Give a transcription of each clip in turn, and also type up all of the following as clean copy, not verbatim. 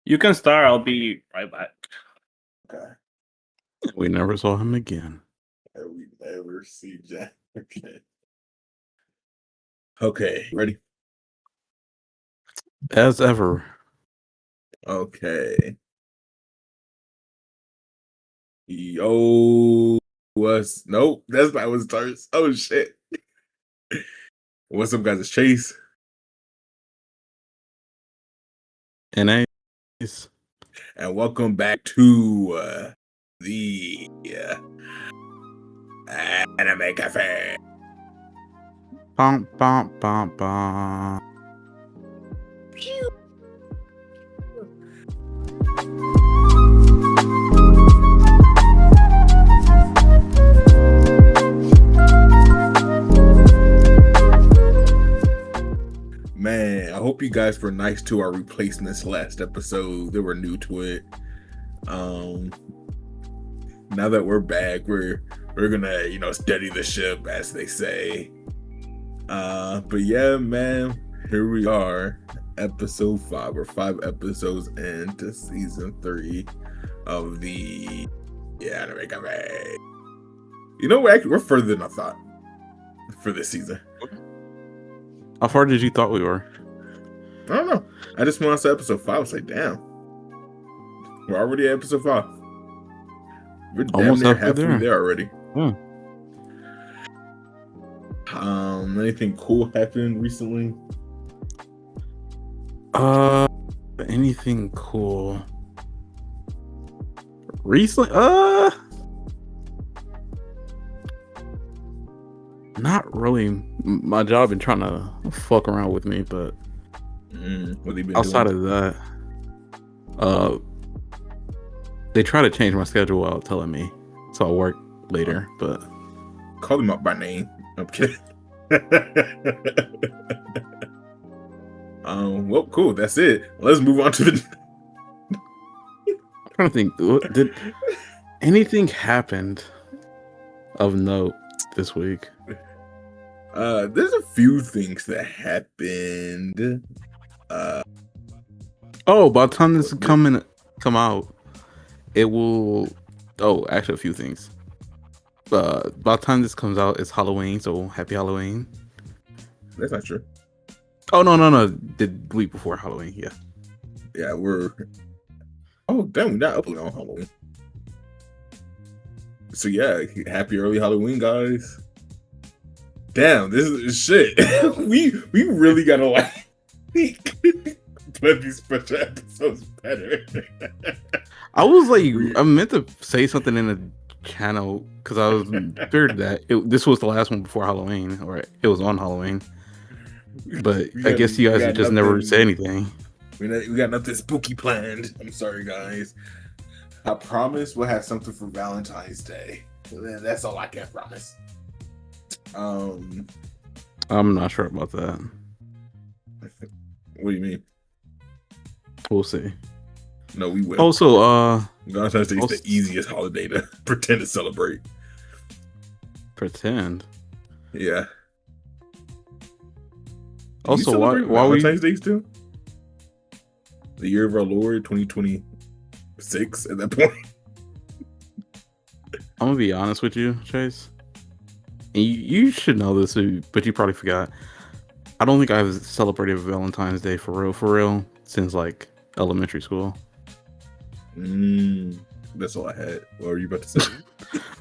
You can start. I'll be right back. Okay. We never saw him again. We never see Jack again. Okay, ready? As ever. Okay. Yo, what's nope? That's not what it starts. Oh shit! What's up, guys? It's Chase, NA. and welcome back to the Anime Cafe. Bum, bum, bum, bum. Man, I hope you guys were nice to our replacements last episode. They were new to it. Now that we're back, we're gonna steady the ship, as they say. But yeah, man, here we are, episode 5. We're 5 episodes into season 3 of the Anime Cafe. You know, we're further than I thought for this season. How far did you thought we were? I don't know. I just went on to episode 5. I was like, damn, we're already at episode 5. We're Almost damn near halfway halfway there already. Hmm. Anything cool happened recently? Anything cool? Recently? Not really. My job been trying to fuck around with me, but What have you been outside doing? of that, they try to change my schedule without telling me, so I work later. But Call them up by name. I'm kidding. Well, cool. That's it. Let's move on to the. I'm trying to think. Did anything happened of note this week? There's a few things that happened. Oh, by the time this come out, it will. Oh, actually, a few things. By the time this comes out, it's Halloween, so happy Halloween. That's not true. Oh no, the week before Halloween, yeah. Yeah, we're. Oh, damn, we're not uploading on Halloween. So yeah, happy early Halloween, guys. Damn, this is shit. we really gotta like play these special episodes better. I was like, I meant to say something in the channel because I was figured that this was the last one before Halloween, or it was on Halloween. But I guess you guys just never say anything. We got nothing spooky planned. I'm sorry, guys. I promise we'll have something for Valentine's Day. That's all I can promise. I'm not sure about that. What do you mean? We'll see. No, we will. Also, Valentine's Day is the easiest holiday to pretend to celebrate. Pretend. Yeah. Also, why Valentine's Day still? The year of our Lord, 2026. At that point, I'm gonna be honest with you, Chase. And you should know this, but you probably forgot. I don't think I've celebrated Valentine's Day for real, since like elementary school. That's all I had. What were you about to say?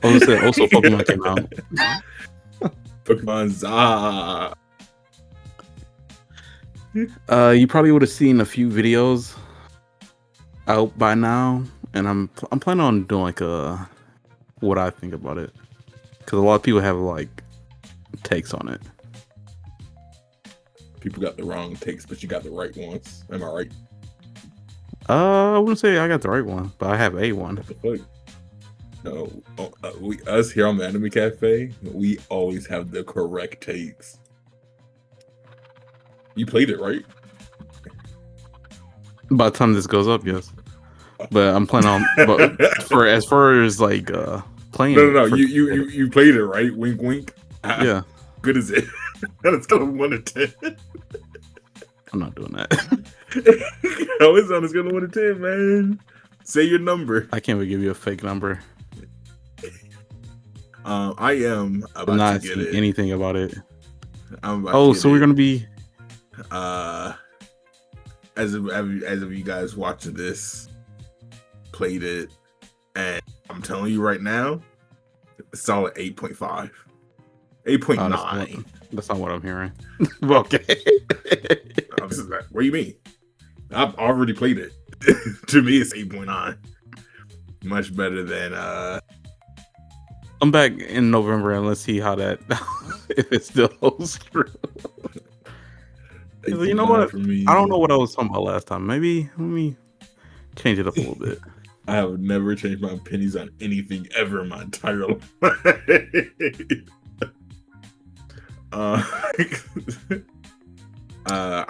I was gonna say, also Pokemon came out. Pokemon Za. You probably would have seen a few videos out by now, and I'm planning on doing like what I think about it, because a lot of people have like takes on it. People got the wrong takes, but you got the right ones. Am I right? I wouldn't say I got the right one, but I have a one. What the fuck? No, us here on the Anime Cafe, we always have the correct takes. You played it, right? By the time this goes up, yes. But I'm planning on, but as far as like playing. No. You played it, right? Wink, wink. Yeah. Good is it? On a scale of 1 to 10. I'm not doing that. How is on a scale of 1 to 10, man? Say your number. I can't even give you a fake number. I am about I'm not to get asking it. anything about it. I'm about Oh, to get so we're it. gonna be As of you guys watching this, played it, and I'm telling you right now, solid 8.5. 8.9. That's not what I'm hearing. Okay. What do you mean? I've already played it. To me, it's 8.9. Much better than I'm back in November and let's see how that if it still holds true. You know what? I don't know what I was talking about last time. Maybe let me change it up a little bit. I have never changed my opinions on anything ever in my entire life. I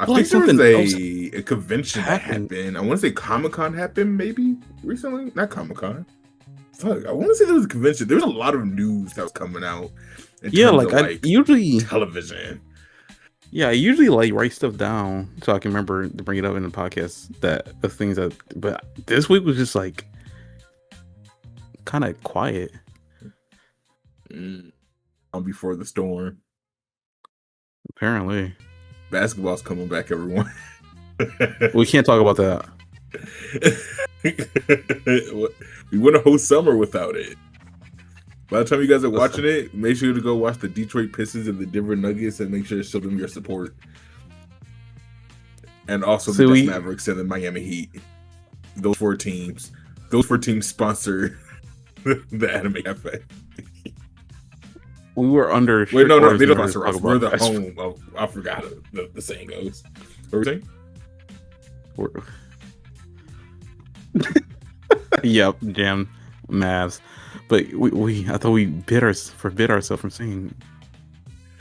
think there was a convention that happened. I want to say Comic-Con happened maybe recently. Not Comic-Con. Fuck, I want to say there was a convention. There was a lot of news that was coming out. Yeah, like I usually television. Yeah, I usually like write stuff down so I can remember to bring it up in the podcast. That the things that, but this week was just like kind of quiet. Before the storm. Apparently, basketball's coming back. Everyone. We can't talk about that. We wouldn't host summer without it. By the time you guys are watching it, make sure to go watch the Detroit Pistons and the Denver Nuggets and make sure to show them your support. And also the Dallas Mavericks and the Miami Heat. Those four teams sponsor the Anime Cafe. We were under. Wait, no, they don't sponsor us. We're the home of. I forgot the saying goes. What were you saying? Yep, Jam Mavs. But I thought we forbid ourselves from saying.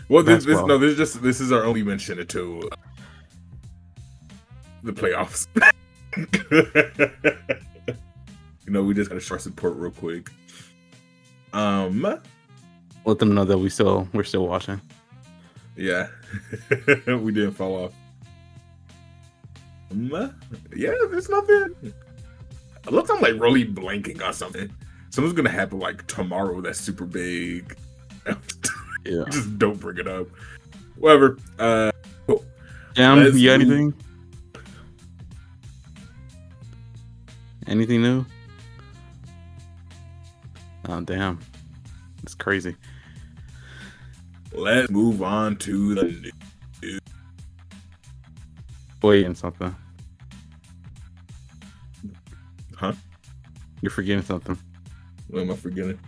Well, this is our only mention to the playoffs. We just gotta show support real quick. Let them know that we're still watching. Yeah, we didn't fall off. Yeah, there's nothing. Look, I'm like really blanking on something. Something's gonna happen like tomorrow that's super big. Yeah, just don't bring it up. Whatever. Cool. Jam, you got anything? Anything new? Oh damn, it's crazy. Let's move on to the news. Waiting something. Huh? You're forgetting something. What am I forgetting?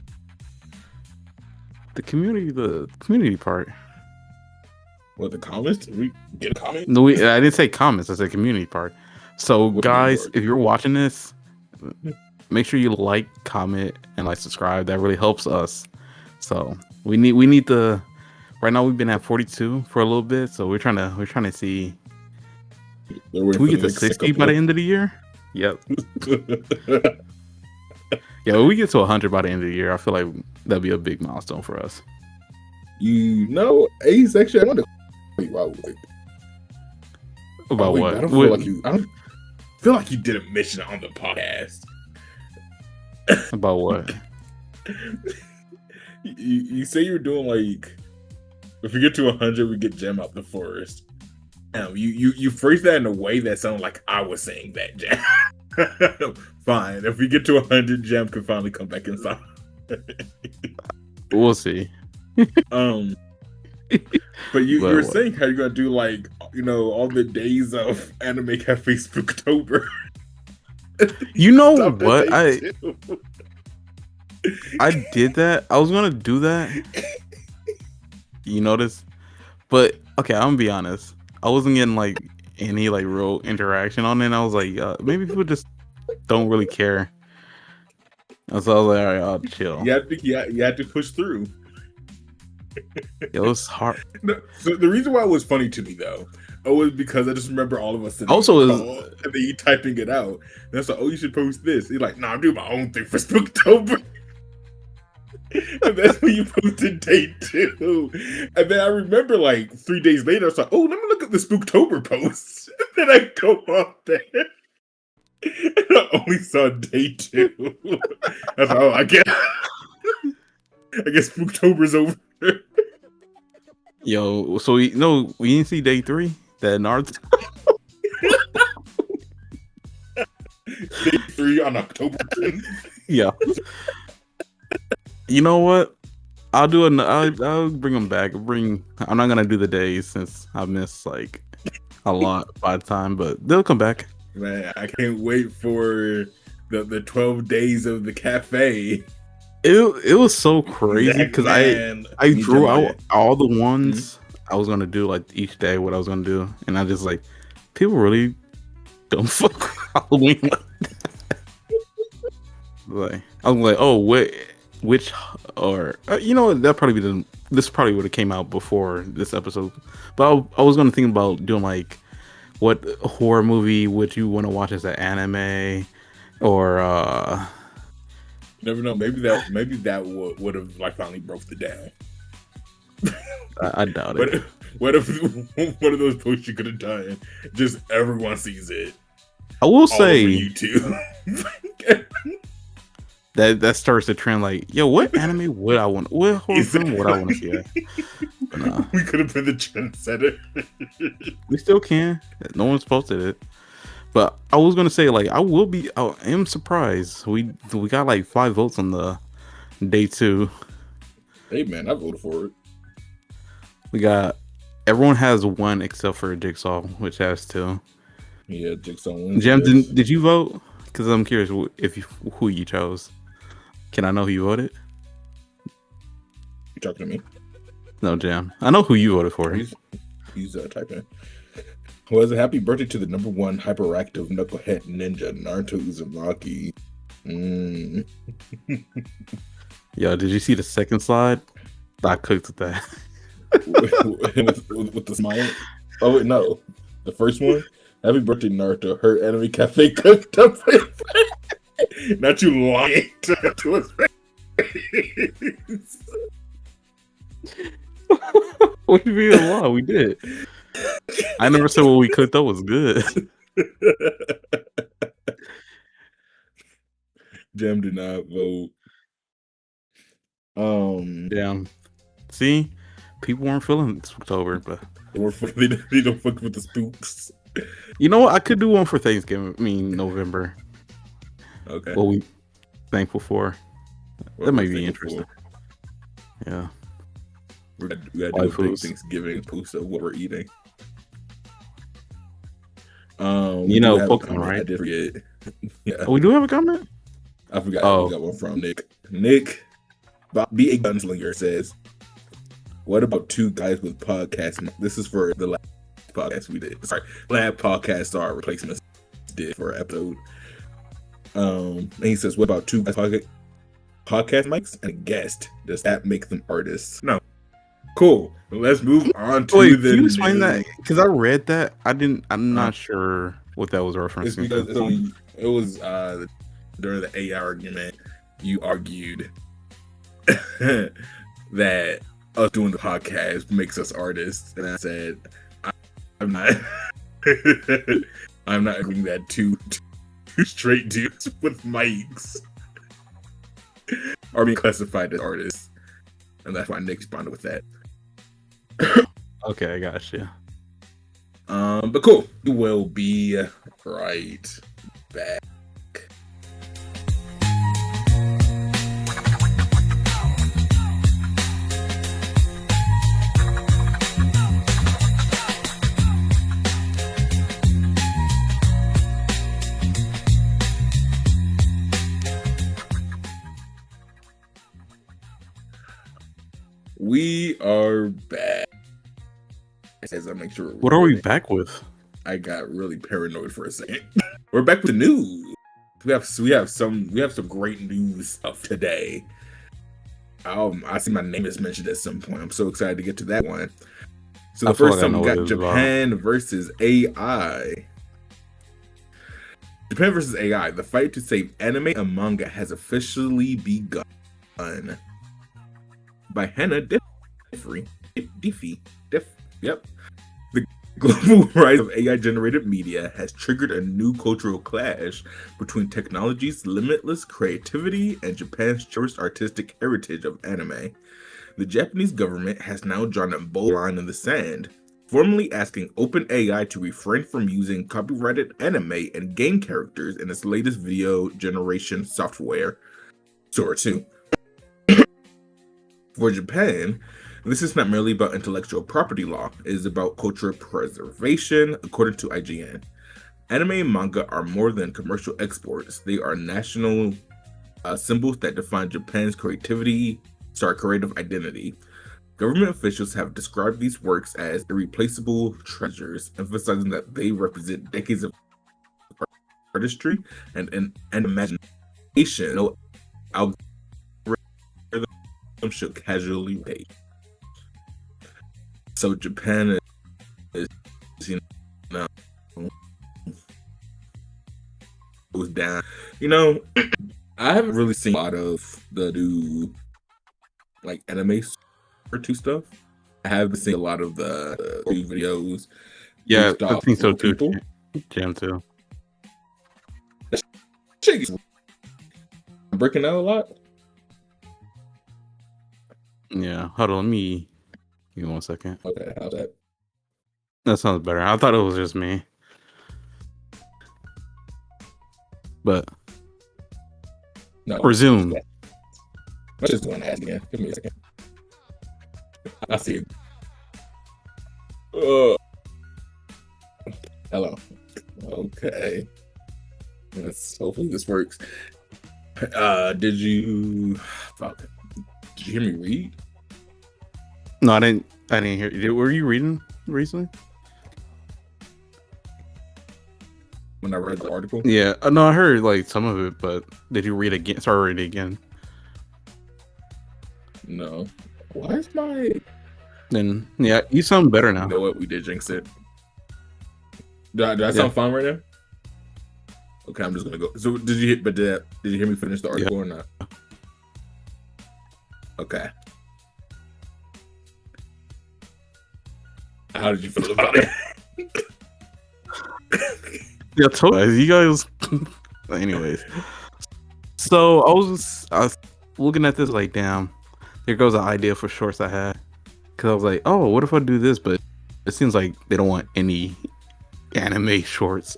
The community part. What, the comments? Did we get a comment? No, I didn't say comments. I said community part. So, guys, if you're watching this, make sure you like, comment, and subscribe. That really helps us. So we need the. Right now we've been at 42 for a little bit, so we're trying to see. Can we get to 60 by the end of the year? Yep. Yeah, when we get to 100 by the end of the year, I feel like that'd be a big milestone for us. Ace, actually, I want to about what? I don't feel like you didn't mention it on the podcast. About what? You say you're doing if we get to 100, we get Gem out the forest. You phrased that in a way that sounded like I was saying that, Gem. Fine. If we get to 100, Gem can finally come back inside. We'll see. But you were saying how you're gonna do all the days of Anime Cafe Spooktober. You know what? I did that. I was gonna do that. You notice? But okay, I'm gonna be honest. I wasn't getting any real interaction on it. And I was like, maybe people just don't really care. And so I was like, all right, I'll chill. You had to push through. It was hard. No, so the reason why it was funny to me though, was because I just remember all of us and then you typing it out. And I was like, oh, you should post this. You're like, nah, I'm doing my own thing for Spooktober. And that's when you posted day 2. And then I remember like 3 days later, I was like, oh, let me look at the Spooktober post. And then I go up there. And I only saw day 2. I thought, oh, I guess Spooktober's over. Yo, so we didn't see day 3 that Naruto. Day 3 on October 10th. Yeah. You know what? I'll do it. I'll bring them back. I'm not gonna do the days since I missed like a lot by the time, but they'll come back. Man, I can't wait for the 12 days of the cafe. It was so crazy because I drew out all the ones I was gonna do like each day what I was gonna do, and I just like people really don't fuck with Halloween like that. Like I was like, oh wait, which or you know that probably this probably would have came out before this episode, but I was gonna think about doing like what horror movie would you want to watch as an anime or You never know. Maybe that would have like finally broke the down. I doubt it. What if one of those posts you could have done? Just everyone sees it. I will say YouTube. that starts the trend. Like, yo, what anime would I want? What horror film would I want to see? But nah. We could have been the trendsetter. We still can. No one's posted it. But I was gonna say, like, I am surprised. We got like 5 votes on the day 2. Hey man, I voted for it. We got everyone has 1 except for Jigsaw, which has 2. Yeah, Jigsaw wins. Jam, did you vote? Because I'm curious who you chose. Can I know who you voted? You talking to me? No, Jam. I know who you voted for. He's typing. Was a happy birthday to the #1 hyperactive knucklehead ninja Naruto Uzumaki. Yo, did you see the second slide? I cooked with that. with the smile. Oh wait, no. The first one. Happy birthday, Naruto. Her enemy cafe cooked up. Not you lying to his face. What do you mean a lot? We did. I never said what we cooked up was good. Jam did not vote. Damn. See, people weren't feeling Spooktober, but they don't fuck with the spooks. You know what? I could do one for Thanksgiving. I mean November. Okay. What we thankful for? That might be interesting. Yeah. We gotta do a big Thanksgiving post of what we're eating. You know, Pokemon, right? I did forget. Yeah. Oh, we do have a comment? I forgot. Oh. We got one from Nick. Nick, be a gunslinger, says, what about 2 guys with podcasts? This is for the last podcast we did. Sorry, lab podcast our replacements did for an episode. And he says, what about 2 guys podcast mics and a guest? Does that make them artists? No. Cool. Let's move on to Wait, can you explain that? Because I read that. I'm not sure what that was referencing. It's because it was during the AI argument, you argued that us doing the podcast makes us artists, and I said I'm not. I'm not agreeing that two straight dudes with mics are being classified as artists, and that's why Nick responded with that. Okay, I got you. But cool. We will be right back. We are back. As I make sure. What are we back with? I got really paranoid for a second. We're back with the news. We have some great news of today. I see my name is mentioned at some point. I'm so excited to get to that one. So the first time we got Japan versus AI. Japan versus AI. The fight to save anime and manga has officially begun. by Hannah Diffie. Yep. The global rise of AI-generated media has triggered a new cultural clash between technology's limitless creativity and Japan's cherished artistic heritage of anime. The Japanese government has now drawn a bold line in the sand, formally asking OpenAI to refrain from using copyrighted anime and game characters in its latest video generation software, Sora 2. For Japan, this is not merely about intellectual property law, it is about cultural preservation, according to IGN. Anime and manga are more than commercial exports, they are national symbols that define Japan's creative identity. Government officials have described these works as irreplaceable treasures, emphasizing that they represent decades of artistry and imagination. No algorithm should casually date. So Japan is, you know, goes down. You know, I haven't really seen a lot of the new like anime or two stuff. I haven't seen a lot of the videos. Yeah, I think so too. Jam too. I'm breaking out a lot. Yeah, hold on, give me 1 second. Okay, how's that? That sounds better. I thought it was just me, but no. Resume. I'm just going to ask again. Give me a second. I see it. Hello. Okay. Hopefully this works. Did you hear me read? No, I didn't hear. Were you reading recently? When I read the article? Yeah. No, I heard like some of it, but did you read again? Start reading again? No. Why is my... Then yeah, you sound better now. You know what? We did jinx it. Do I sound fine right now? Okay, I'm just gonna go. So did you hear me finish the article or not? Okay. How did you feel about it? Yeah, totally. You guys. Anyways, so I was looking at this like, damn, there goes an idea for shorts I had. Because I was like, oh, what if I do this? But it seems like they don't want any anime shorts.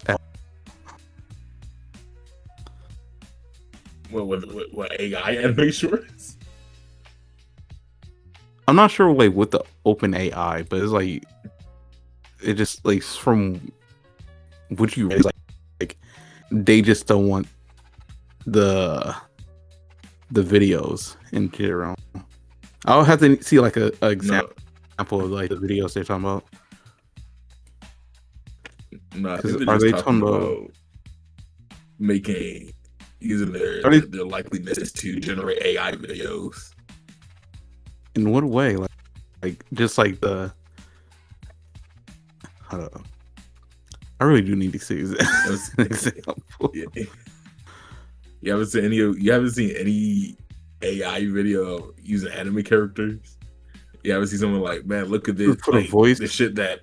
What AI anime shorts? I'm not sure like with the open AI, but it's like it just like from what you read, like they just don't want the videos in their own. I'll have to see like a example of like the videos they're talking about. No, are they talking about using their likeliness to generate AI videos? In what way? Like just like the I really do need to see an example. Yeah. You haven't seen any AI video using anime characters? You haven't seen someone like, man, look at this, for the voice, the shit that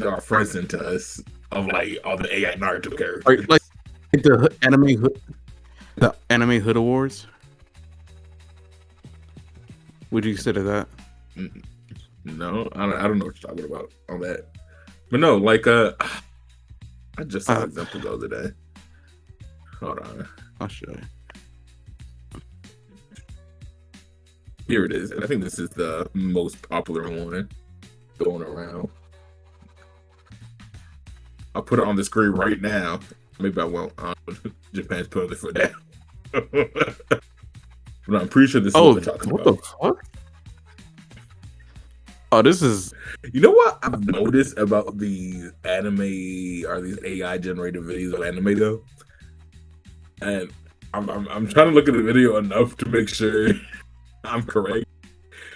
our friends sent to us of like all the AI Naruto characters, like the anime hood awards. Would you consider that? No, I don't know what you're talking about on that. But no, like I just saw an example the other day. Hold on, I'll show you. Here it is. And I think this is the most popular one going around. I'll put it on the screen right now. Maybe I won't. Japan's putting their foot down. But I'm pretty sure this is what they're talking about. What the fuck? Oh, this is... You know what I've noticed about these anime or these AI generated videos of anime though? And I'm trying to look at the video enough to make sure I'm correct.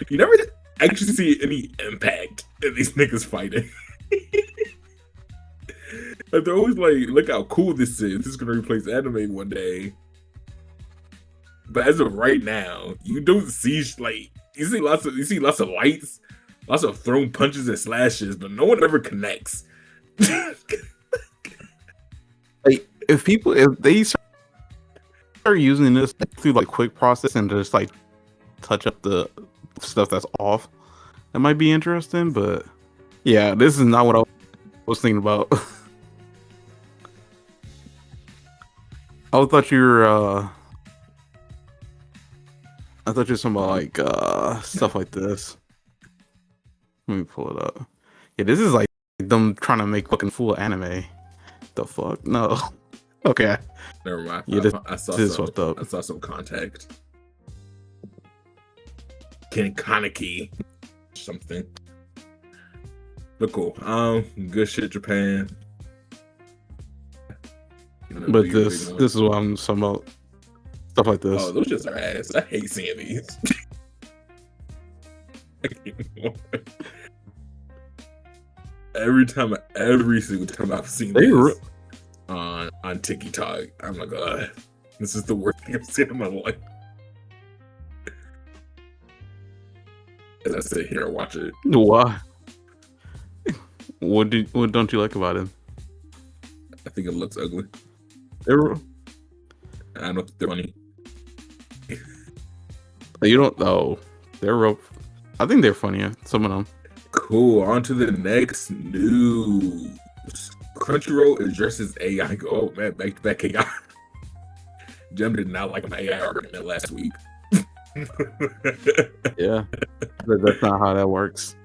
You never actually see any impact in these niggas fighting. Like, they're always like, look how cool this is. This is gonna replace anime one day. But as of right now, you don't see like you see lots of lights, lots of thrown punches and slashes, but no one ever connects. Like if they start using this through like quick process and just like touch up the stuff that's off, that might be interesting. But yeah, this is not what I was thinking about. I thought you were talking about like stuff like this. Let me pull it up. Yeah, this is like them trying to make fucking full anime. The fuck? No. Okay. Never mind. Yeah, I saw this is some. fucked up. I saw some contact. Kaneki something. But cool. Good shit, Japan. But this is what I'm talking about. Stuff like this. Oh, those just are ass. I hate seeing these. Every single time I've seen this on TikTok, I'm like, God, this is the worst thing I've seen in my life. As I sit here and watch it. Why? What don't you like about it? I think it looks ugly. I don't think they're funny. You don't. Oh, they're rough. I think they're funnier. Some of them. Cool. On to the next news. Crunchyroll addresses AI. Oh man, back to back AI. Jem did not like my AI argument last week. Yeah, that's not how that works.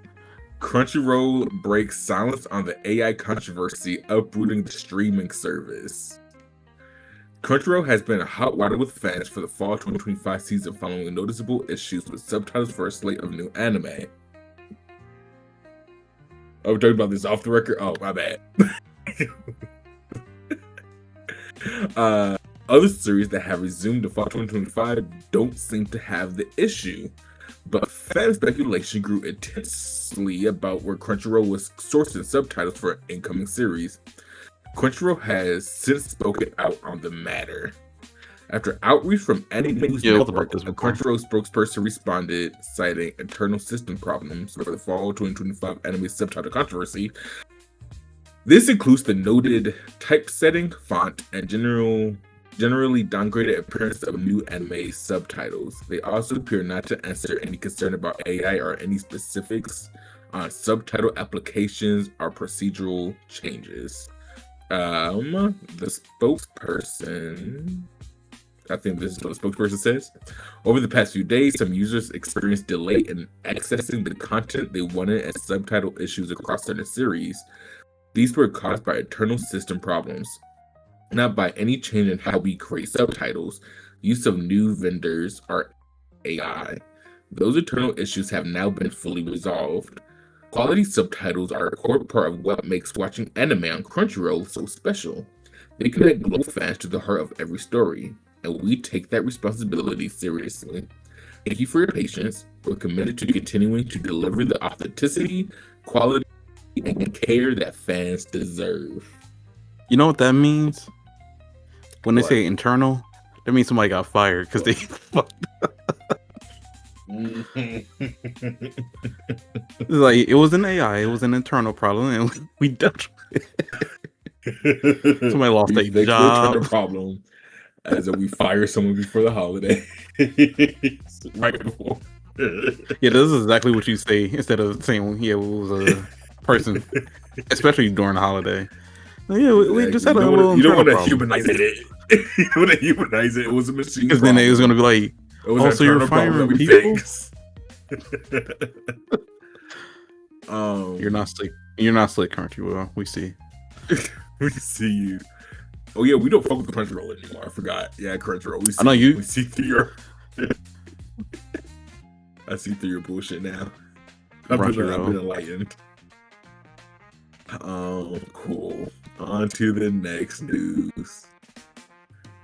Crunchyroll breaks silence on the AI controversy, uprooting the streaming service. Crunchyroll has been hot water with fans for the fall 2025 season following noticeable issues with subtitles for a slate of new anime. Oh, we're talking about this off the record? Oh, my bad. Other series that have resumed in fall 2025 don't seem to have the issue. But fan speculation grew intensely about where Crunchyroll was sourcing subtitles for an incoming series. Crunchyroll has since spoken out on the matter. After outreach from Anime News Network, a Crunchyroll spokesperson responded, citing internal system problems for the fall 2025 anime subtitle controversy. This includes the noted typesetting, font, and generally downgraded appearance of new anime subtitles. They also appear not to answer any concern about AI or any specifics on subtitle applications or procedural changes. The spokesperson, I think this is what the spokesperson says. Over the past few days, some users experienced delay in accessing the content they wanted and subtitle issues across certain series. These were caused by internal system problems, not by any change in how we create subtitles, use of new vendors, or AI. Those internal issues have now been fully resolved. Quality subtitles are a core part of what makes watching anime on Crunchyroll so special. They connect global fans to the heart of every story, and we take that responsibility seriously. Thank you for your patience. We're committed to continuing to deliver the authenticity, quality, and care that fans deserve. You know what that means? When they say internal, that means somebody got fired because they fucked up. Like, it was an AI, it was an internal problem, and we dealt with it. Somebody lost their job. The problem as if we fire someone before the holiday. Right before. Yeah, this is exactly what you say instead of saying, yeah, it was a person, especially during the holiday. Yeah, we just had a little. You don't want to humanize it. You don't want to humanize it. It was a machine. Because then it was going to be like, oh, so you're firing people? You're not slick. You're not slick, Crunchyroll. We see. We see you. Oh yeah, we don't fuck with the Crunchyroll anymore. I forgot. Yeah, Crunchyroll. We see, I know you. We see through your. I see through your bullshit now. I've been enlightened. Cool. On to the next news.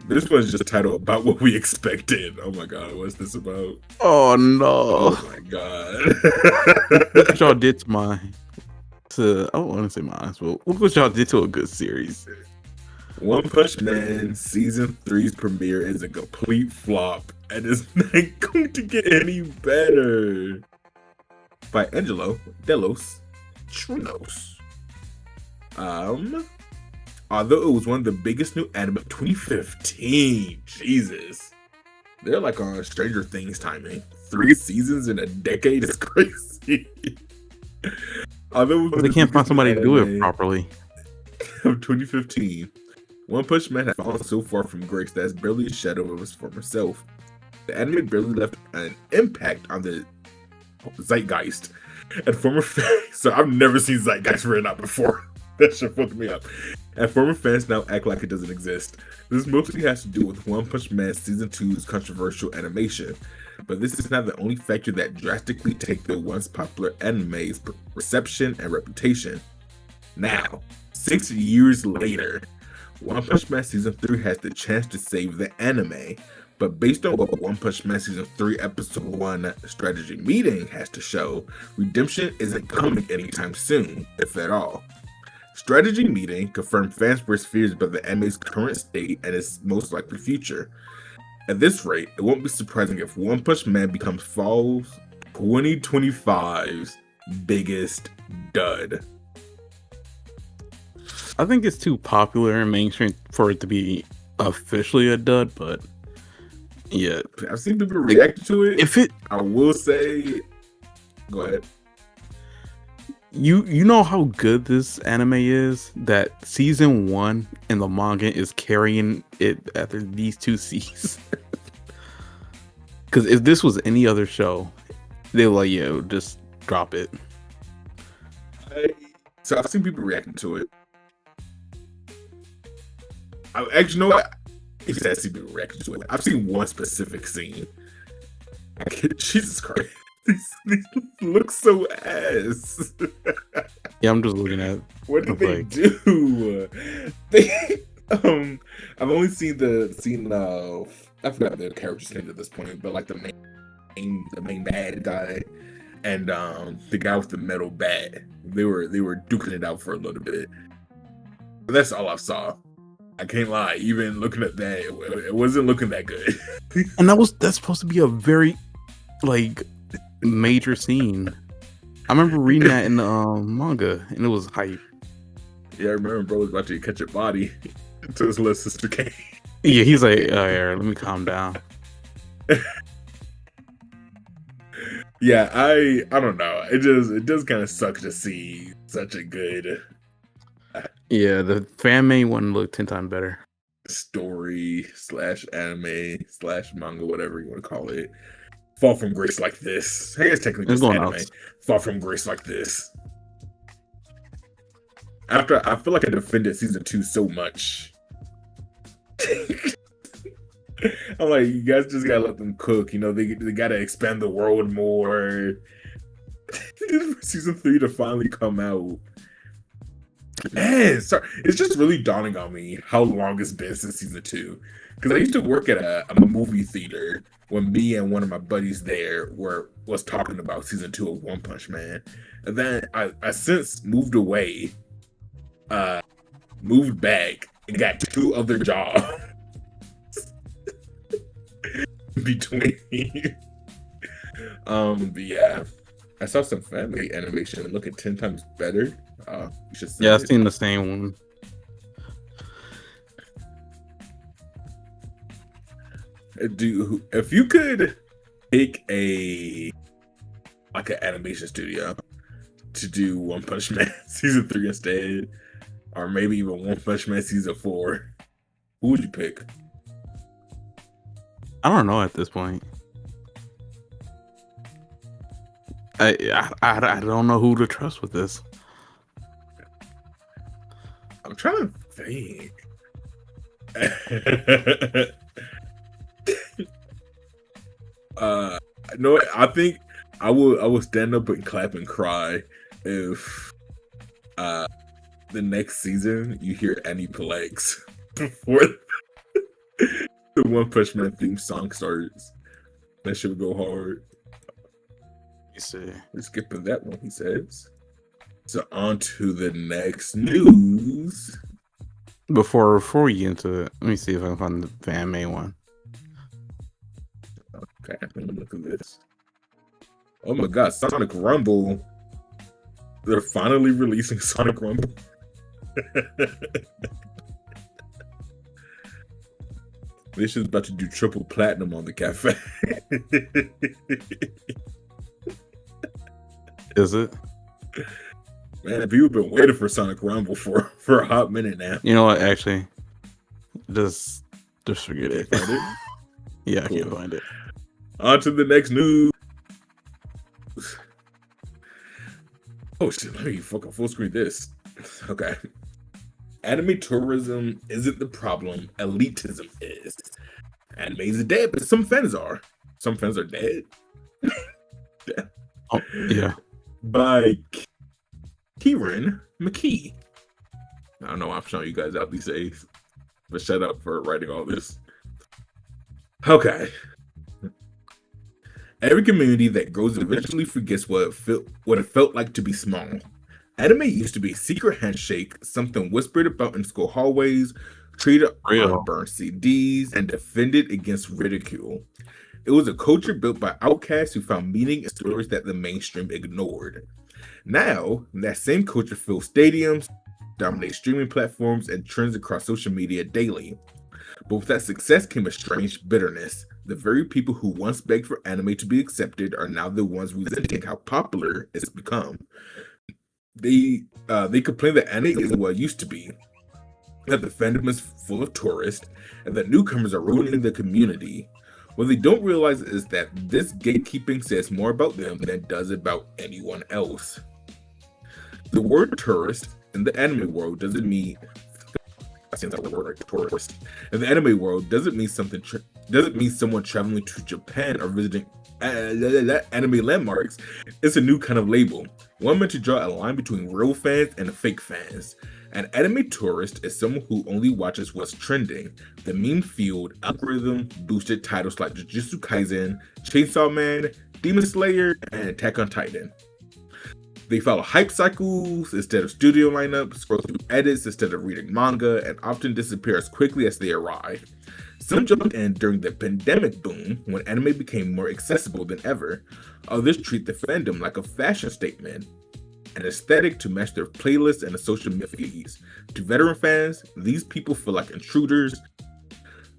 This one's just titled About What We Expected. Oh my god, what's this about? Oh no. Oh my god. Look what y'all did to I don't want to say mine, but look what y'all did to a good series. One Punch Man season 3's premiere is a complete flop and is not going to get any better. By Angelo Delos Trinos. Although it was one of the biggest new anime of 2015, Jesus, they're like on Stranger Things timing. 3 seasons in a decade is crazy. Although they can't find somebody to do it properly. Of 2015, One Punch Man has fallen so far from grace that it's barely a shadow of his former self. The anime barely left an impact on the zeitgeist and former fans. So I've never seen zeitgeist written out before. That shit fucked me up. And former fans now act like it doesn't exist. This mostly has to do with One Punch Man Season 2's controversial animation. But this is not the only factor that drastically take the once popular anime's reception and reputation. Now, 6 years later, One Punch Man Season 3 has the chance to save the anime. But based on what One Punch Man Season 3 Episode 1 strategy meeting has to show, redemption isn't coming anytime soon, if at all. Strategy meeting confirmed fans' worst fears about the anime's current state and its most likely future. At this rate, it won't be surprising if One Punch Man becomes fall 2025's biggest dud. I think it's too popular and mainstream for it to be officially a dud, but yeah. I've seen people react to it. I will say, go ahead. You know how good this anime is, that season 1 in the manga is carrying it after these 2 seasons. Because if this was any other show, they're like, yo, just drop it. So I've seen people reacting to it. I actually know what. If I've seen people reacting to it, I've seen one specific scene. Jesus Christ. These look so ass. Yeah, I'm just looking at. What did they do? They I've only seen the scene of, I forgot the character's name at this point, but like the main bad guy and the guy with the metal bat. They were duking it out for a little bit. But that's all I saw. I can't lie. Even looking at that, it wasn't looking that good. And that's supposed to be a very like major scene. I remember reading that in the manga, and it was hype. Yeah, I remember bro was about to catch a body until his little sister came. Yeah, he's like, oh, yeah, let me calm down. Yeah, I don't know. It does kind of suck to see such a good. Yeah, the fan made one look 10 times better. Story / anime / manga, whatever you want to call it. Fall from grace like this. I guess technically just anime. Fall from grace like this. After I feel like I defended season 2 so much. I'm like, you guys just gotta let them cook. You know, they gotta expand the world more. For season 3 to finally come out. Man, sorry. It's just really dawning on me how long it's been since season 2. Because I used to work at a movie theater when me and one of my buddies there was talking about season 2 of One Punch Man. And then I since moved away, moved back, and got 2 other jobs between. But yeah, I saw some family animation looking 10 times better. Yeah, I've seen the same one. If you could pick an animation studio to do One Punch Man season 3 instead, or maybe even One Punch Man season 4, who would you pick? I don't know at this point. I don't know who to trust with this. I'm trying to think. No, I think I will stand up and clap and cry if the next season you hear Annie Plex before the One Punch Man theme song starts. That shit would go hard. You see, we're skipping that one, he says. So on to the next news. Before we get into it, let me see if I can find the anime one. Okay, let me look at this. Oh my god, Sonic Rumble. They're finally releasing Sonic Rumble. This shit's about to do triple platinum on the cafe. Is it? Man, people have been waiting for Sonic Rumble for a hot minute now. You know what? Actually, just forget it. Find it? Yeah, Cool. I can't find it. On to the next news. Oh shit, let me fucking full screen this. Okay. Anime tourism isn't the problem, elitism is. Anime is dead, but some fans are. Some fans are dead. Oh, yeah. By Kieran McKee. I don't know why I'm showing you guys out these days, but shut up for writing all this. Okay. Every community that grows eventually forgets what it felt like to be small. Anime used to be a secret handshake, something whispered about in school hallways, traded on burned CDs, and defended against ridicule. It was a culture built by outcasts who found meaning in stories that the mainstream ignored. Now, that same culture fills stadiums, dominates streaming platforms, and trends across social media daily. But with that success came a strange bitterness. The very people who once begged for anime to be accepted are now the ones resenting how popular it's become. They complain that anime isn't what it used to be, that the fandom is full of tourists, and that newcomers are ruining the community. What they don't realize is that this gatekeeping says more about them than it does about anyone else. The word tourist in the anime world doesn't mean the word like tourist. In the anime world, doesn't mean someone traveling to Japan or visiting anime landmarks. It's a new kind of label, one meant to draw a line between real fans and fake fans. An anime tourist is someone who only watches what's trending. The meme-fueled, algorithm-boosted titles like Jujutsu Kaisen, Chainsaw Man, Demon Slayer, and Attack on Titan. They follow hype cycles instead of studio lineups, scroll through edits instead of reading manga, and often disappear as quickly as they arrive. Some jumped in during the pandemic boom when anime became more accessible than ever. Others treat the fandom like a fashion statement, an aesthetic to match their playlists and the social media feeds. To veteran fans, these people feel like intruders,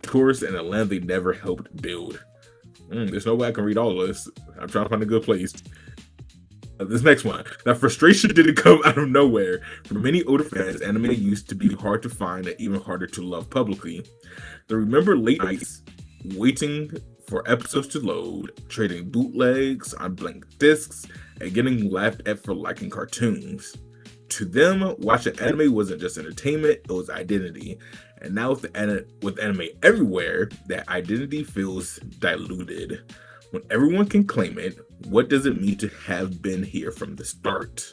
tourists in a land they never helped build. There's no way I can read all of this. I'm trying to find a good place. This next one. That frustration didn't come out of nowhere. For many older fans, anime used to be hard to find and even harder to love publicly. They remember late nights, waiting for episodes to load, trading bootlegs on blank discs, and getting laughed at for liking cartoons. To them, watching anime wasn't just entertainment, it was identity. And now with anime everywhere, that identity feels diluted. When everyone can claim it, what does it mean to have been here from the start?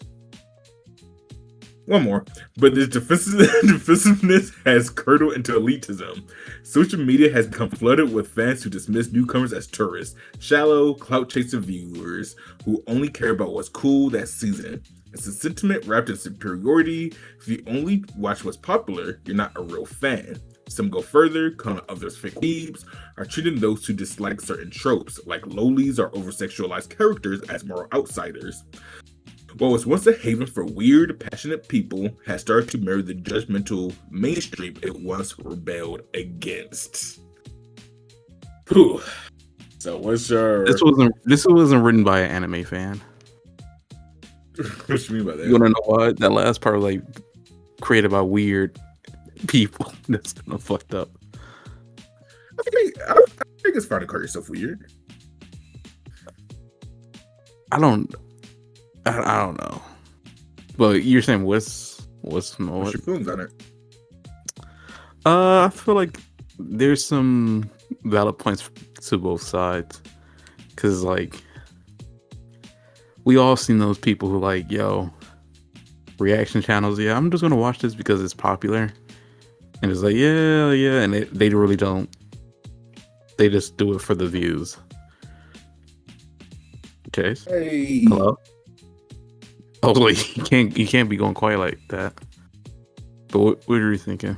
One more. But this defensiveness has curdled into elitism. Social media has become flooded with fans who dismiss newcomers as tourists, shallow, clout-chasing viewers who only care about what's cool that season. It's a sentiment wrapped in superiority. If you only watch what's popular, you're not a real fan. Some go further, calling others fake weebs, or treating those who dislike certain tropes, like lolis or over-sexualized characters, as moral outsiders. What was once a haven for weird, passionate people has started to mirror the judgmental mainstream it once rebelled against. Whew. So what's your... This wasn't written by an anime fan. What you mean by that? You wanna know what? That last part was like created by weird people. That's kind of fucked up. I think it's fine to call yourself weird. I don't know. But you're saying what's your feelings on it? I feel like there's some valid points to both sides. Cause like we all seen those people who like, yo, reaction channels, yeah, I'm just gonna watch this because it's popular. And it's like, yeah, and they really don't. They just do it for the views. Okay. Hey. Hello? Oh, like, you can't be going quiet like that. But what are you thinking?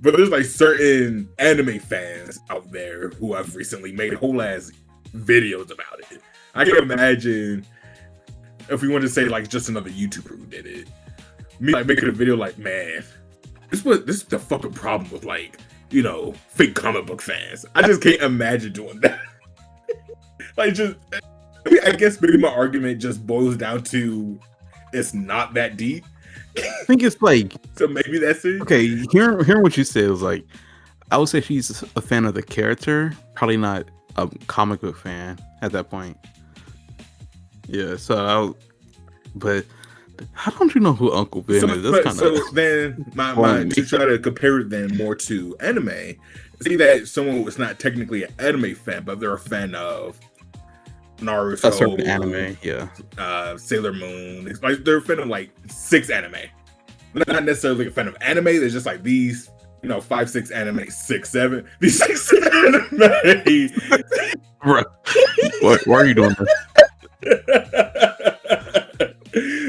But there's like certain anime fans out there who have recently made whole ass videos about it. I can imagine if we want to say like just another YouTuber who did it, me like making a video like, man, this is the fucking problem with like, you know, fake comic book fans. I just can't imagine doing that. Like just, I guess maybe my argument just boils down to it's not that deep. I think it's like, So maybe that's it. okay, hearing what you said was like, I would say she's a fan of the character, probably not a comic book fan at that point. Yeah, but how don't you know who Uncle Ben is? That's kind of so then my to try to compare it then more to anime. See that someone was not technically an anime fan, but they're a fan of Naruto, a certain anime, yeah. Sailor Moon. It's like they're a fan of like 6 anime. They're not necessarily a fan of anime. They're just like these, you know, 5, 6 anime, 6, 7. These 6 anime. Right. Why are you doing this?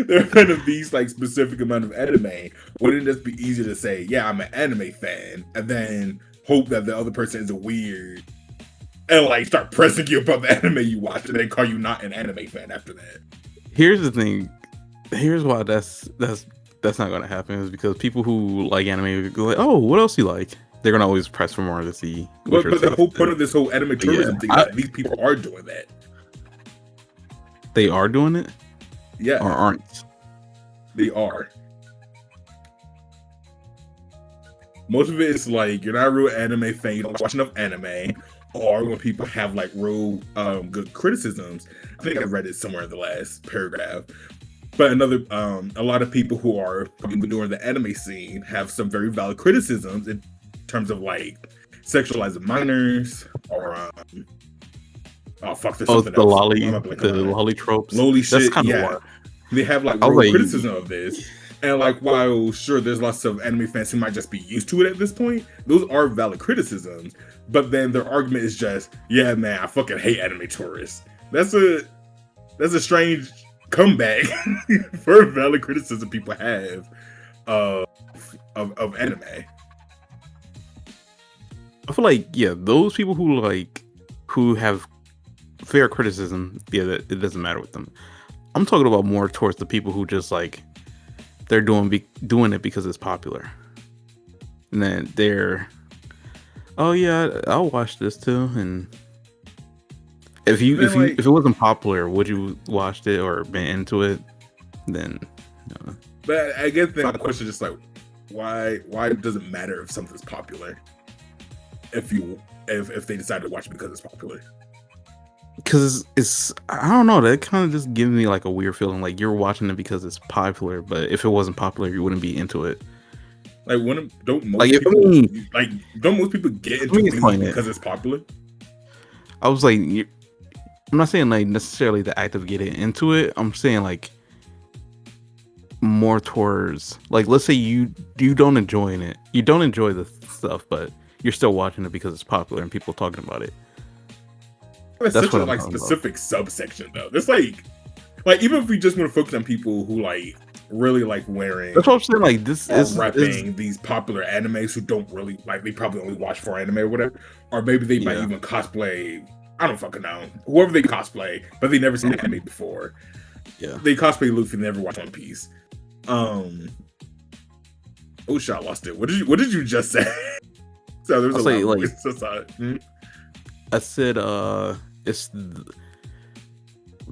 They're a fan of these like specific amount of anime. Wouldn't it just be easier to say, yeah, I'm an anime fan, and then hope that the other person isn't weird and like start pressing you about the anime you watch and then call you not an anime fan after that? Here's the thing. Here's why that's not gonna happen, is because people who like anime go like, oh, what else you like? They're gonna always press for more to see. But the whole point of this whole anime tourism thing is that these people are doing that. They are doing it? Yeah. Or aren't? They are. Most of it is like you're not a real anime fan, you don't watch enough anime, or when people have like real good criticisms. I think I read it somewhere in the last paragraph. But a lot of people who are doing the anime scene have some very valid criticisms in terms of like sexualizing minors or there's something else. The lolly tropes. Lolly That's shit. kind of Yeah. what They have like real criticism of this. And like, while sure, there's lots of anime fans who might just be used to it at this point, those are valid criticisms. But then their argument is just, yeah, man, I fucking hate anime tourists. That's a strange comeback for valid criticism people have of anime. I feel like, yeah, those people who have fair criticism, yeah, that it doesn't matter with them. I'm talking about more towards the people who just like they're doing it because it's popular, and then they're, oh yeah, I'll watch this too. And if it wasn't popular, would you watched it or been into it? Then, no. But I guess the question is just like, why does it matter if something's popular? If they decide to watch it because it's popular. Because it's I don't know, that kind of just gives me like a weird feeling like you're watching it because it's popular, but if it wasn't popular you wouldn't be into it. Like don't most people get into it because it's popular? I was like, I'm not saying like necessarily the act of getting into it. I'm saying like more towards like, let's say you don't enjoy it, you don't enjoy the stuff, but you're still watching it because it's popular and people are talking about it. That's such a like specific subsection though. There's like even if we just want to focus on people who like really like wearing, that's what I'm saying, like this is repping these popular animes who don't really like, they probably only watch for anime or whatever, or maybe they might even cosplay, I don't fucking know, whoever they cosplay, but they never seen anime before. Yeah, they cosplay Luffy, never watch One Piece. Oh shit, I lost it. What did you just say? So there was a lot of I said it's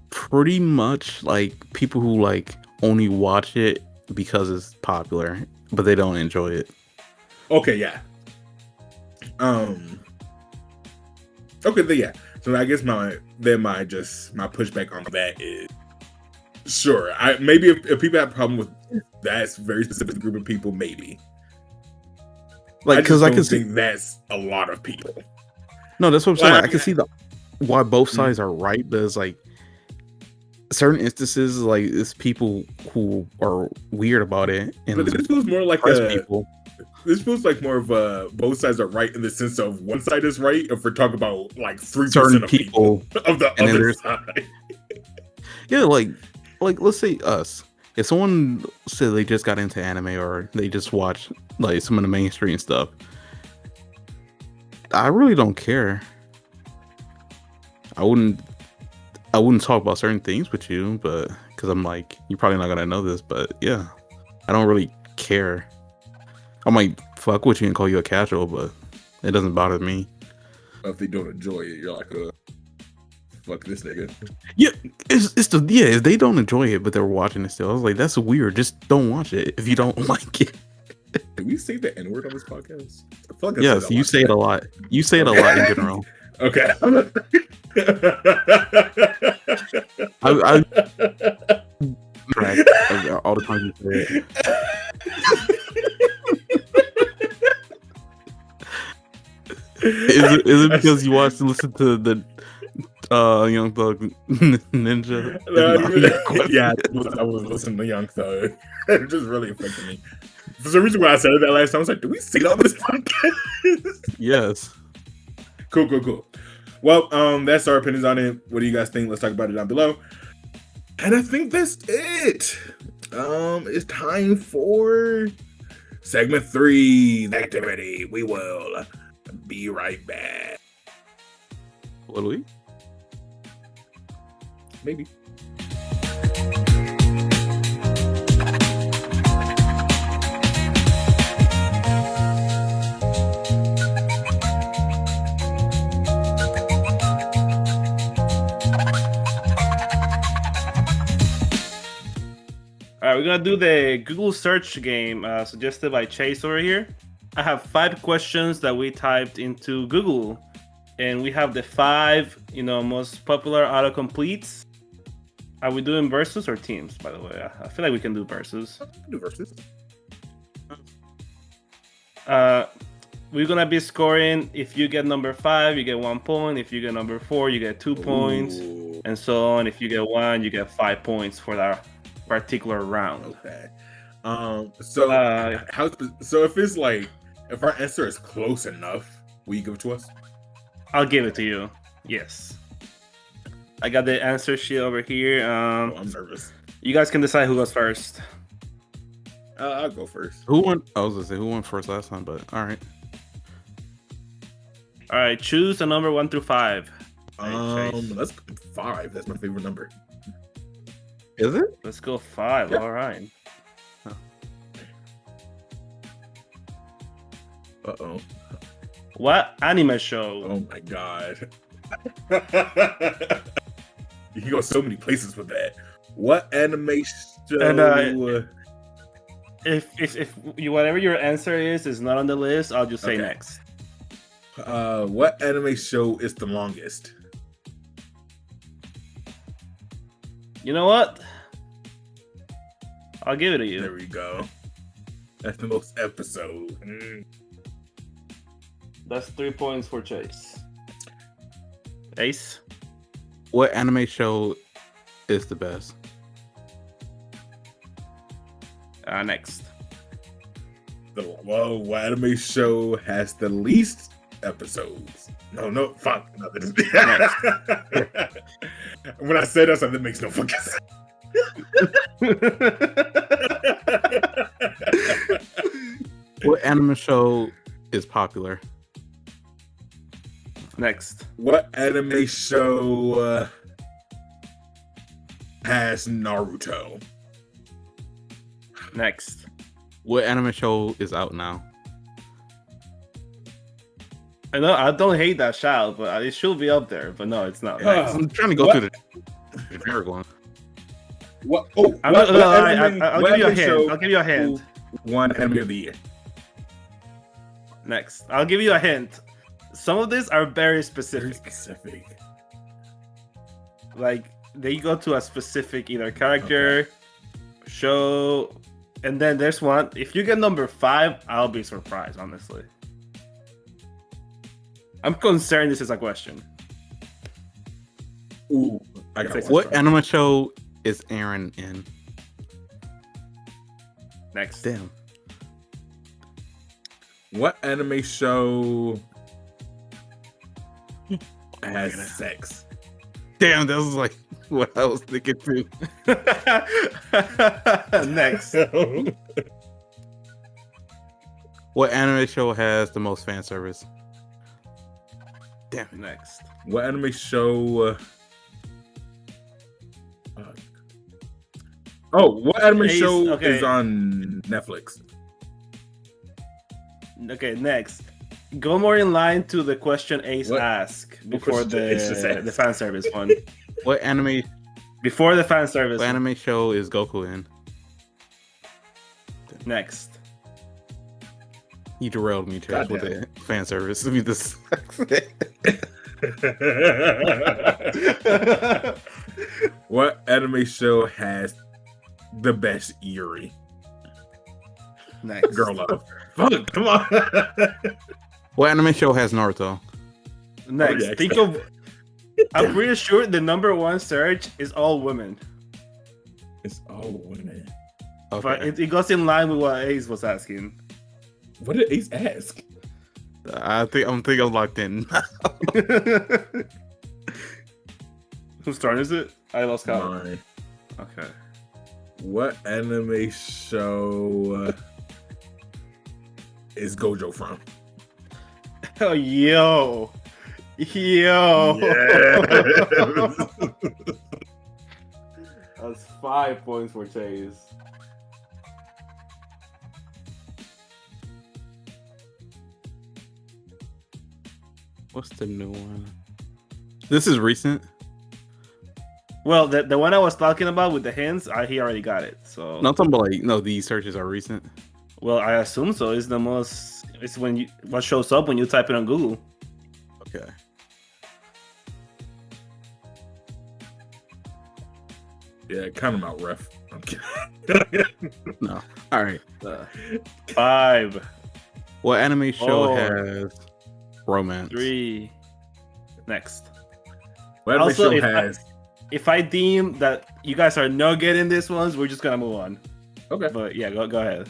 pretty much like people who like only watch it because it's popular, but they don't enjoy it. Okay, yeah. Okay, yeah. So I guess my pushback on that is, sure, maybe if people have a problem with that very specific group of people, maybe. Like, because I can think that's a lot of people. No, that's what I'm saying. I can see why both sides are right, but it's like certain instances, like it's people who are weird about it, and but this feels more like people. This feels like more of a both sides are right in the sense of one side is right if we're talking about like 3% of people of the other side. Yeah, like let's say us. If someone said they just got into anime or they just watch like some of the mainstream stuff. I really don't care. I wouldn't talk about certain things with you, but because I'm like, you're probably not gonna know this, but yeah, I don't really care. I might fuck with you and call you a casual, but it doesn't bother me. If they don't enjoy it, you're like, fuck this nigga. Yeah, if they don't enjoy it, but they're watching it still, I was like, that's weird. Just don't watch it if you don't like it. Did we say the N-word on this podcast? I feel like Yes, you say it a lot. You say it a lot in general. Okay. I all the time you say it. Is it because you watched and listened to the Young Thug Ninja? Yeah, I was listening to Young Thug. It just really affected me. For some reason, when I said it that last time, I was like, "Do we say that on this podcast?" Yes. Cool. Well, that's our opinions on it. What do you guys think? Let's talk about it down below. And I think that's it. It's time for segment 3, the activity. We will be right back. What do we? Maybe. All right, we're gonna do the Google search game suggested by Chase over here. I have 5 questions that we typed into Google, and we have the 5, most popular autocompletes. Are we doing versus or teams? By the way, I feel like we can do versus. Do versus. We're gonna be scoring. If you get number 5, you get 1 point. If you get number 4, you get 2 points, and so on. If you get 1, you get 5 points for that particular round. Okay. So if it's like, if our answer is close enough, will you give it to us? I'll give it to you. Yes. I got the answer sheet over here. I'm nervous. You guys can decide who goes first. I'll go first. Who won? I was gonna say who won first last time, but all right. All right, choose a number 1 through 5. Let's go 5. That's my favorite number. Is it? Let's go 5. Yeah. All right. Uh-oh. What anime show? Oh my god. You can go so many places with that. What anime show? And, if whatever your answer is not on the list, I'll just say Okay. next. What anime show is the longest? You know what? I'll give it to you. There we go. That's the most episode. That's 3 points for Chase. Ace? What anime show is the best? Next. Whoa, what anime show has the least episodes? No, fuck. No, when I said that makes no fucking sense. What anime show is popular? Next. What anime show has Naruto? Next. What anime show is out now? I know I don't hate that shout, but it should be up there. But no, it's not. Next. I'm trying to go through the generic one. What? Oh, I'll give you a hint. I'll give you a hint. One anime of the year. Next. I'll give you a hint. Some of these are very specific. Very specific. Like they go to a specific either character, show, and then there's one. If you get number 5, I'll be surprised, honestly. I'm concerned this is a question. Ooh, I got What anime show is Aaron in? Next. Damn. What anime show has sex? Damn, that was like what I was thinking too. Next. What anime show has the most fan service? Damn it. Next. What anime show? What anime Ace, show okay. is on Netflix? Okay, next. Go more in line to the question Ace What? asked before question did Ace just the ask? fan service one. What anime Before the fan service. what anime show is Goku in? Next. You derailed me, Chase, with Goddamn. the fan service. Let me just What anime show has the best Yuri? Next. Girl love. Fuck, come on. What anime show has Naruto? Next. Oh, yeah. Think of. I'm pretty sure the number one search is all women. It's all women. But Okay. it goes in line with what Ace was asking. What did Ace ask? I think I'm locked in. Whose turn is it? I lost count. Mine. Okay. What anime show is Gojo from? Oh, yo. Yo. That's 5 points for Chase. What's the new one? This is recent. Well, the one I was talking about with the hints, he already got it. So No, I'm talking about like no, these searches are recent. well, I assume so. It's the most. It's when you what shows up when you type it on Google. Okay. Yeah, kind of Mount Ref. I'm kidding. No. All right. 5, What anime show 4, has romance? 3. Next. What anime Also, show if has? If I deem that you guys are not getting this ones, we're just gonna move on. Okay. But yeah, go ahead.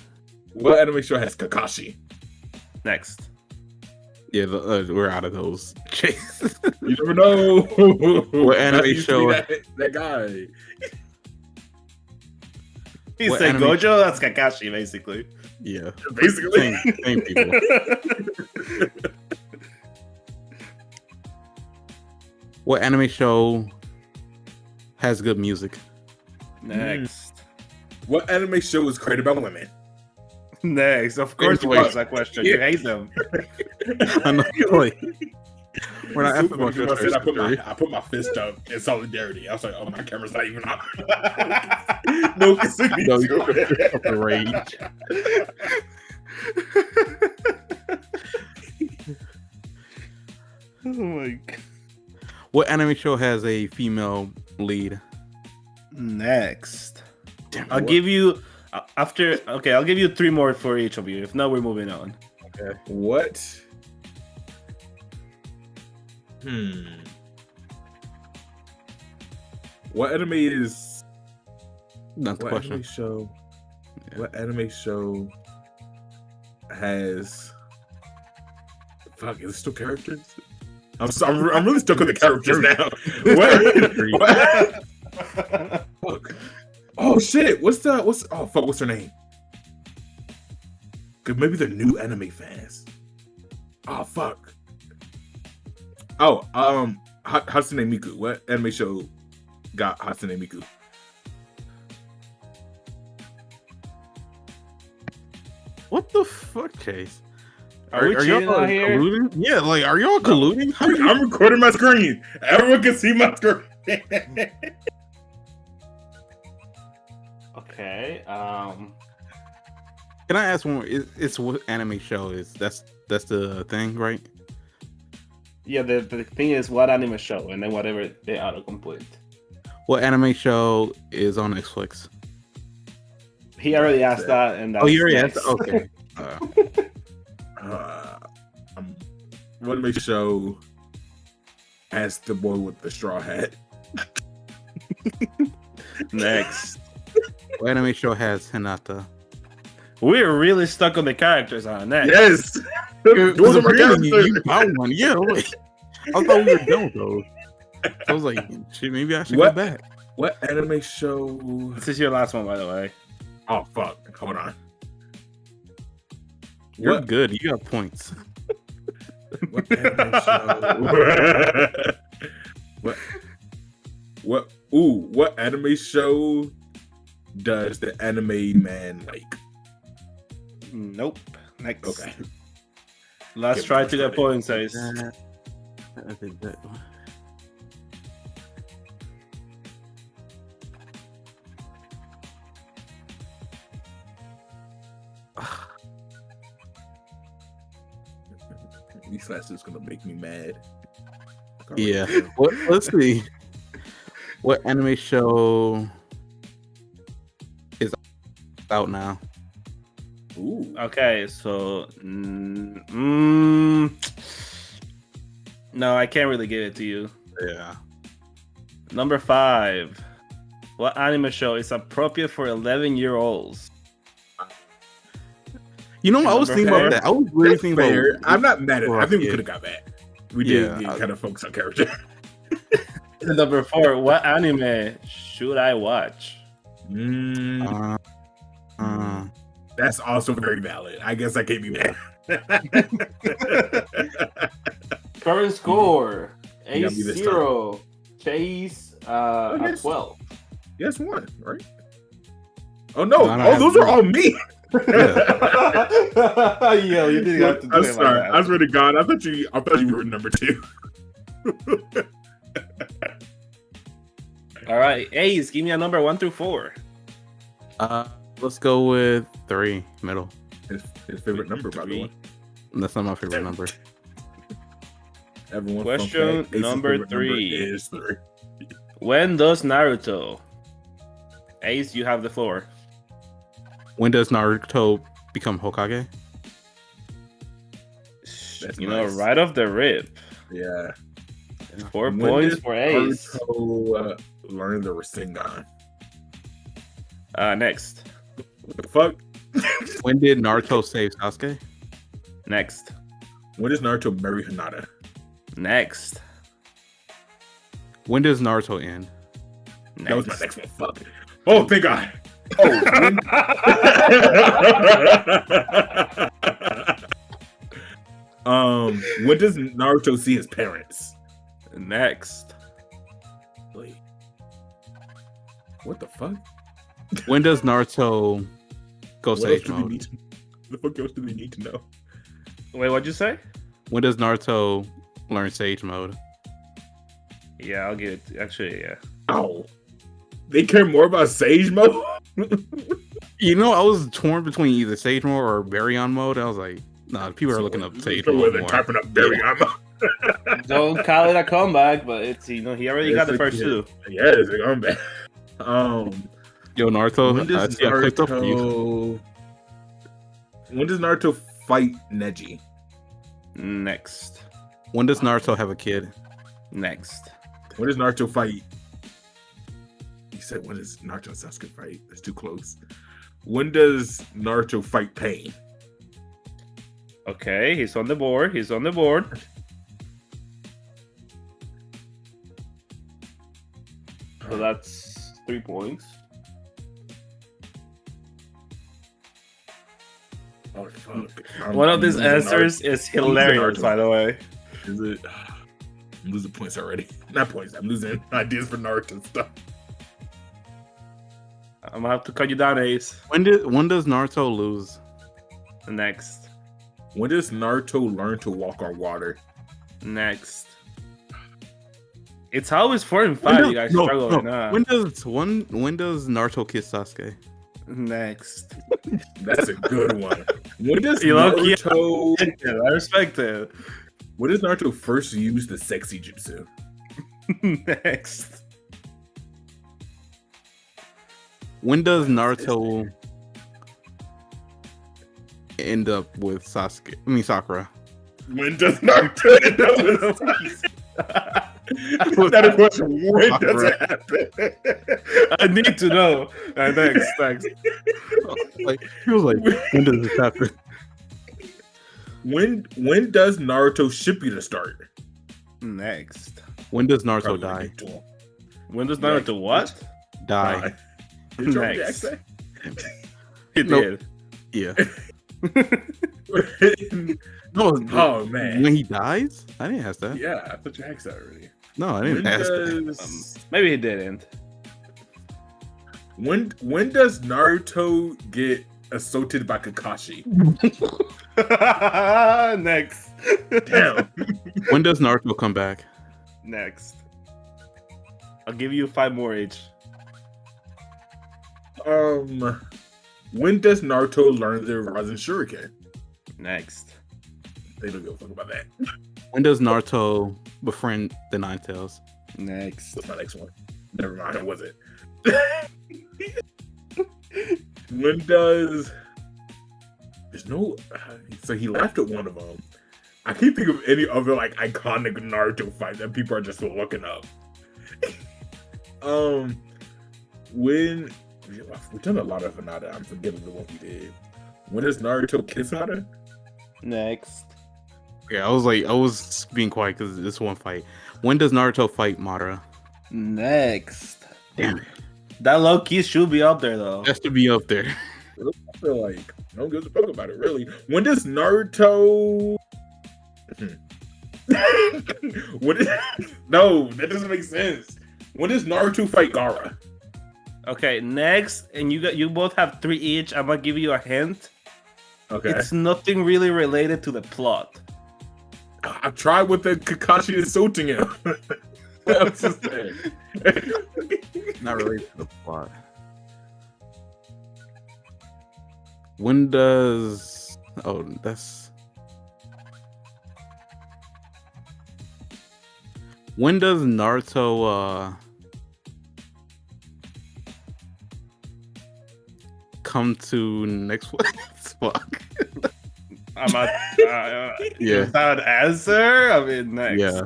What anime show has Kakashi? Next. Yeah, we're out of those. Chase. You never know. What anime That used to be show- That guy. He What said anime- Gojo, that's Kakashi, basically. Yeah. Basically. Same people. What anime show has good music? Next. What anime show was created by women? Next. Of course you Wait. asked that question. You hate them. I know, like, we're not asking about Super your cool. I search. I put my fist up in solidarity. I was like, oh, my camera's not even on. No kissing me No, too. the rage. Oh my god. What anime show has a female lead? Next. Damn, I'll give you after. Okay, I'll give you 3 more for each of you. If not, we're moving on. Okay. What? What anime is? Not the What question. anime show? Yeah. What anime show has? Fuck, is it still characters? I'm really stuck with the characters now. What? Fuck. Oh shit! What's her name? Cause maybe they're new anime fans. Oh fuck. Oh, Hatsune Miku. What anime show got Hatsune Miku? What the fuck, Chase? Are we cheating out here? colluding? Yeah, like, are y'all colluding? How you- I'm recording my screen. Everyone can see my screen. Okay. Can I ask one more? It's what anime show is? That's the thing, right? Yeah, the thing is what anime show, and then whatever they autocomplete. What anime show is on Netflix? He already asked that, and that's Oh, you already asked. next. Okay. What anime show has the boy with the straw hat? Next. What anime show has Hinata? We're really stuck on the characters on next. Yes, those are my Apparently, characters. you found one. Yeah, like, I thought we were done with those. I was like, shit, maybe I should What? go back. What anime show? This is your last one, by the way. Oh fuck! Hold on. You're What? good. You got points. What anime show? What? Ooh, what anime show does the anime man like? Nope. Next. Okay. Let's Get try more to get started. points, Ace. I think that. These classes gonna make me mad. Yeah. What? Let's see. What anime show is out now? Ooh. Okay, so no, I can't really give it to you. Yeah. Number 5. What anime show is appropriate for 11-year-olds? You know, I was Number thinking about 4. that. I was really That's thinking fair. about. I'm not mad at it. I think we Yeah. could have got that. We Yeah, did get kind of focus on character. Number 4. What anime should I watch? That's also very valid. I guess I can't be mad. Current score: You got Ace me this 0, Chase yes. 12. Yes, one, right? Oh no! No, I Oh, those have are all me. Yo, you didn't have to do I'm it sorry. like I that. swear to God, I thought you were number 2. All right, Ace, give me a number 1 through 4. Let's go with 3, middle. His favorite number, by the way. That's not my favorite number. Everyone. Question Ace's number favorite 3. is 3. When does Naruto? Ace, you have the floor. When does Naruto become Hokage? That's You know, nice. right off the rip. Yeah. 4 When points did for Ace. Naruto learn the Rasengan. Next. What the fuck? When did Naruto save Sasuke? Next. When does Naruto marry Hinata? Next. When does Naruto end? That was my next one. Fuck. Oh, thank God. When does Naruto see his parents? Next. Wait. What the fuck? When does Naruto go What else sage do we mode? need to, the fuck else do we need to know? Wait, what'd you say? When does Naruto learn sage mode? Yeah, I'll give it. Actually, yeah. Ow. They care more about Sage mode? You know, I was torn between either sage mode or Baryon mode. I was like, nah, people are looking up sage mode They're more. typing up Barry mode. Don't call it a comeback, but it's, you know, he already got the first 2. Yeah, it's a comeback. Yo, Naruto, When does I clicked up for you. Naruto... When does Naruto fight Neji? Next. When does Naruto have a kid? Next. When does Naruto fight? You said when does Naruto and Sasuke fight? That's too close. When does Naruto fight Pain? Okay, he's on the board. He's on the board. So that's 3 points. Oh fuck! One of these losing answers Naruto. is hilarious, Naruto. by the way. Is it? I'm losing points already. Not points. I'm losing ideas for Naruto stuff. I'm gonna have to cut you down, Ace. When does Naruto lose? Next. When does Naruto learn to walk on water? Next. It's always 4 and 5. You guys struggle right now. When does Naruto kiss Sasuke? Next. That's a good one. When does You low-key- Naruto? I respect it. When does Naruto first use the sexy jutsu? Next. When does Naruto end up with Sasuke? I mean Sakura. When does Naruto end up with Sasuke? Not a question. When does it happen? I need to know. Next. Like he was like, when does this happen? When does Naruto Shippuden start? Next. When does Naruto Probably die? get to him. When does Naruto what? Die. Did you already Next. ask that? He Nope. did. Yeah. No, Oh man. when he dies, I didn't ask that. Yeah, I thought you asked that already. No, I didn't When ask that. does Maybe he didn't. when does Naruto get assaulted by Kakashi? Next. Damn. When does Naruto come back? Next. I'll give you 5 more each. When does Naruto learn the Rasen Shuriken? Next. They don't give a fuck about that. When does Naruto befriend the Nine Tails? Next. That's my next one. Never mind, it wasn't. When does there's no so he left at one of them. I can't think of any other like iconic Naruto fight that people are just looking up. When we've done a lot of Hinata, I'm forgetting the one we did. When does Naruto kiss Hinata? Next. Yeah, I was being quiet because this one fight. When does Naruto fight Madara? Next. Damn it. That low key should be up there though. Has to be up there. I feel like no one gives a fuck about it, really. When does Naruto? No, that doesn't make sense. When does Naruto fight Gaara? Okay, next, and you both have 3 each. I'm gonna give you a hint. Okay, It's nothing really related to the plot. I tried with the Kakashi insulting him. What else is there? Not related to the plot. When does when does Naruto come to next one? Fuck. I'm not. Yeah. Is that an answer? I mean, next. Yeah.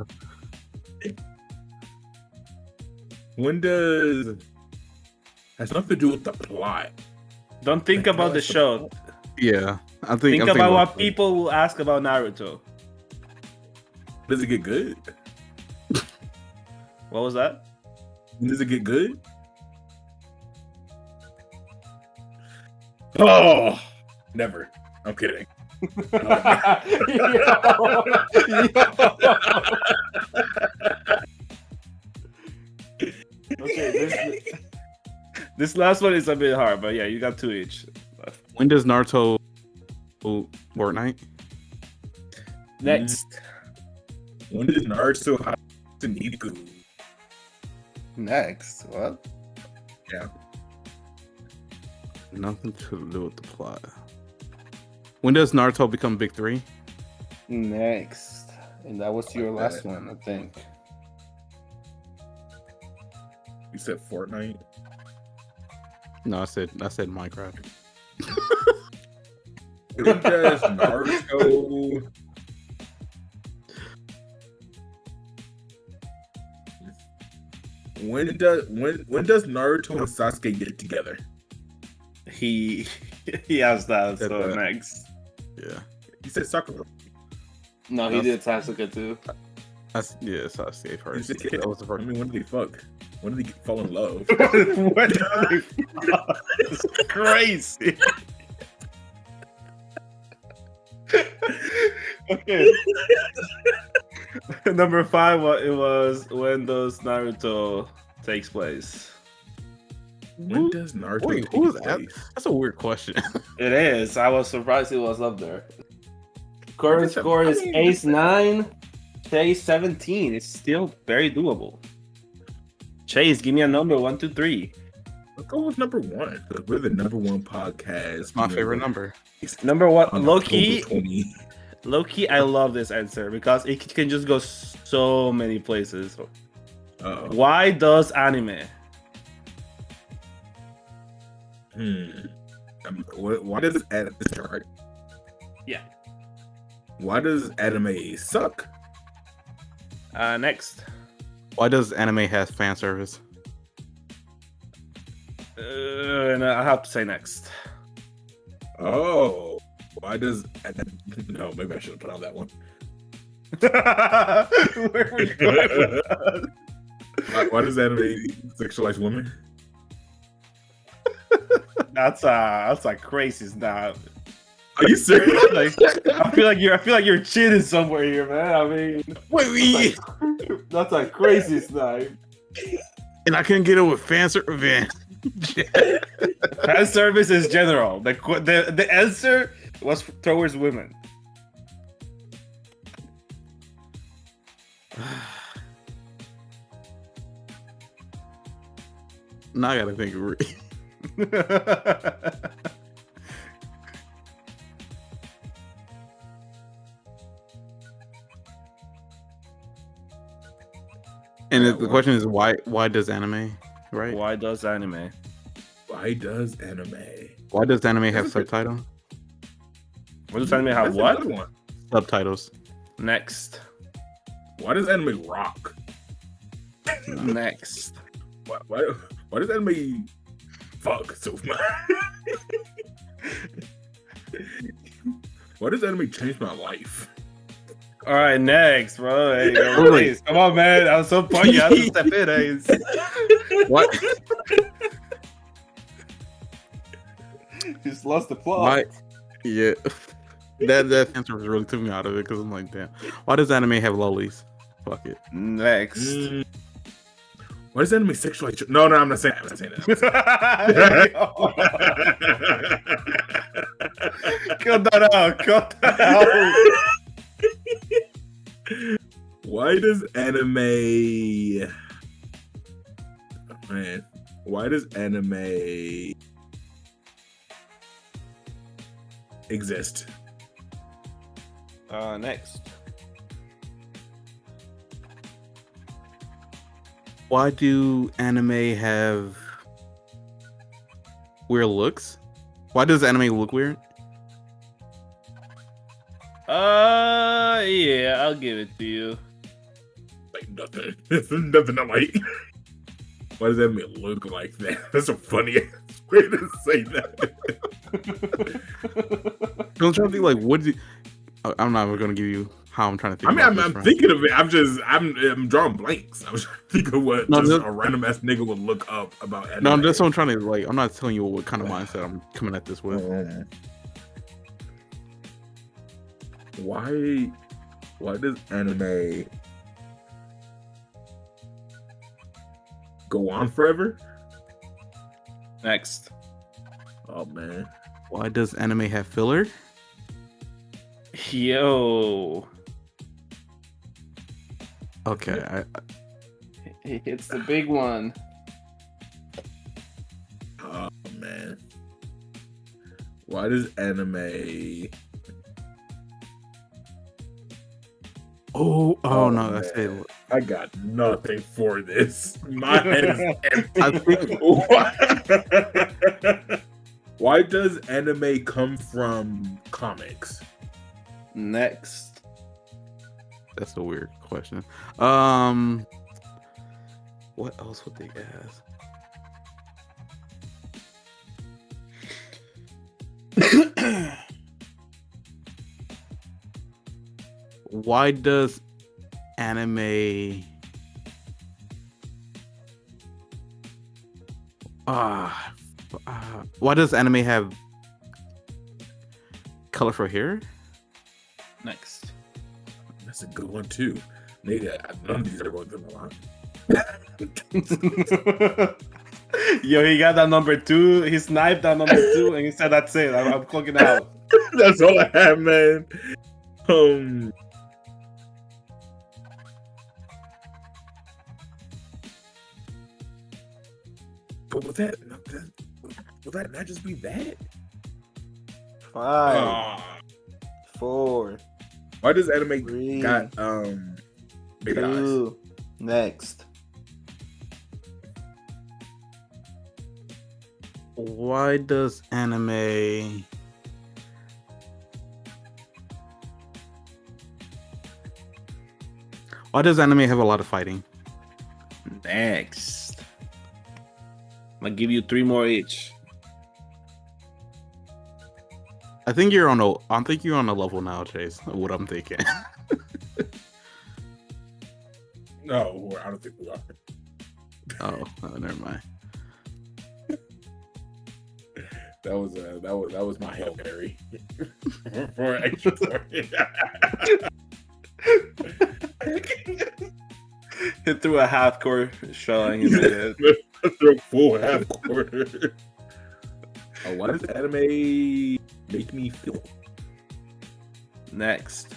When does has nothing to do with the plot. Don't think about the show. Yeah. I'm Think thinking about what people will ask about Naruto. Does it get good? What was that? Does it get good? Oh, never. I'm kidding. Okay, this last one is a bit hard, but yeah, you got 2 each. When does Naruto Fortnite? Next. When does Naruto have to Miku? Next. What? Yeah. Nothing to do with the plot. When does Naruto become Big 3? Next. And that was your last one, I think. You said Fortnite? No, I said Minecraft. When does Naruto when does Naruto and Sasuke get together? He has that, so that. next. Yeah. He said Sakura. No, he did Sasuke too. Sasuke first. That was the I first. mean, when did they fuck? When did they fall in love? What the fuck? It's crazy. Okay. Number 5, it was when does Naruto takes place? When does Naruto Wait, take who is place? that? That's a weird question. It is. I was surprised it was up there. Current score is Ace 9, Chase 17. It's still very doable. Chase, give me a number 1, 2, 3. Let's go with number 1. We're the number 1 podcast. It's my favorite number. Number 1, On Loki. October 20. Loki, I love this answer because it can just go so many places. Uh-oh. Why does anime? Why does anime right? Yeah. Why does anime suck? Next. Why does anime has fan service? And I have to say next. Oh, why does no? Maybe I should have put on that one. Where were you going with that? Why does anime sexualize women? That's a crazy snap. Are you serious? Like, I feel like you're cheating somewhere here, man. I mean, Wait, that's a crazy snipe. and I couldn't get it with fan service. Fan service is general. The answer was towards women. Now I gotta think of it. And the question is why does anime, right? Why does anime? Why does anime? Why does anime have subtitles? What does anime have? That's What? another one. Subtitles. Next. Why does anime rock? Next. Why does anime fuck so much? Why does anime change my life? All right, next, bro. Hey, yo, please. Come on, man. I was so point. You have to step in, Ace. What? Just lost the plot. Why? Yeah. That answer was really took me out of it because I'm like, damn. Why does anime have lollies? Fuck it. Next. Why does anime sexualize? No, I'm not saying that. I'm not saying that. Cut that out. Cut that out. Why does anime? Man, why does anime exist? Next. Why do anime have weird looks? Why does anime look weird? Yeah, I'll give it to you. Like nothing. Nothing I like. Why does anime look like that? That's a funny ass way to say that. I'm trying to think like what do I'm not even gonna give you how I'm trying to think. I mean, I'm thinking of it. I'm drawing blanks. I was trying to think of what a random ass nigga would look up about anime. No, that's what I'm trying to like. I'm not telling you what kind of mindset I'm coming at this with. Why does anime go on forever? Next. Oh man. Why does anime have filler? Yo. Okay, It's the big one. Oh man. Why does anime? Oh no, man. that's it. I got nothing for this. My head is empty. I think Why does anime come from comics? Next. that's a weird question. What else would they ask? Why does anime why does anime have colorful hair? Next. That's a good one too. Nigga, none of these are going through my mind. Yo, he got that number 2. He sniped that number 2, and he said, "That's it. I'm clocking out." That's all I have, man. But would that not just be that? 5, 4. Why does anime 3, got big eyes? 2. Next. Why does anime have a lot of fighting? Next. I'm gonna give you 3 more each. I think you're on a level now, Chase. What I'm thinking. No, I don't think we are. Oh, never mind. That was my Hail Mary for an extra point. Hit through a half court showing in the head. Throw full half quarter. Why does anime make me feel? Next.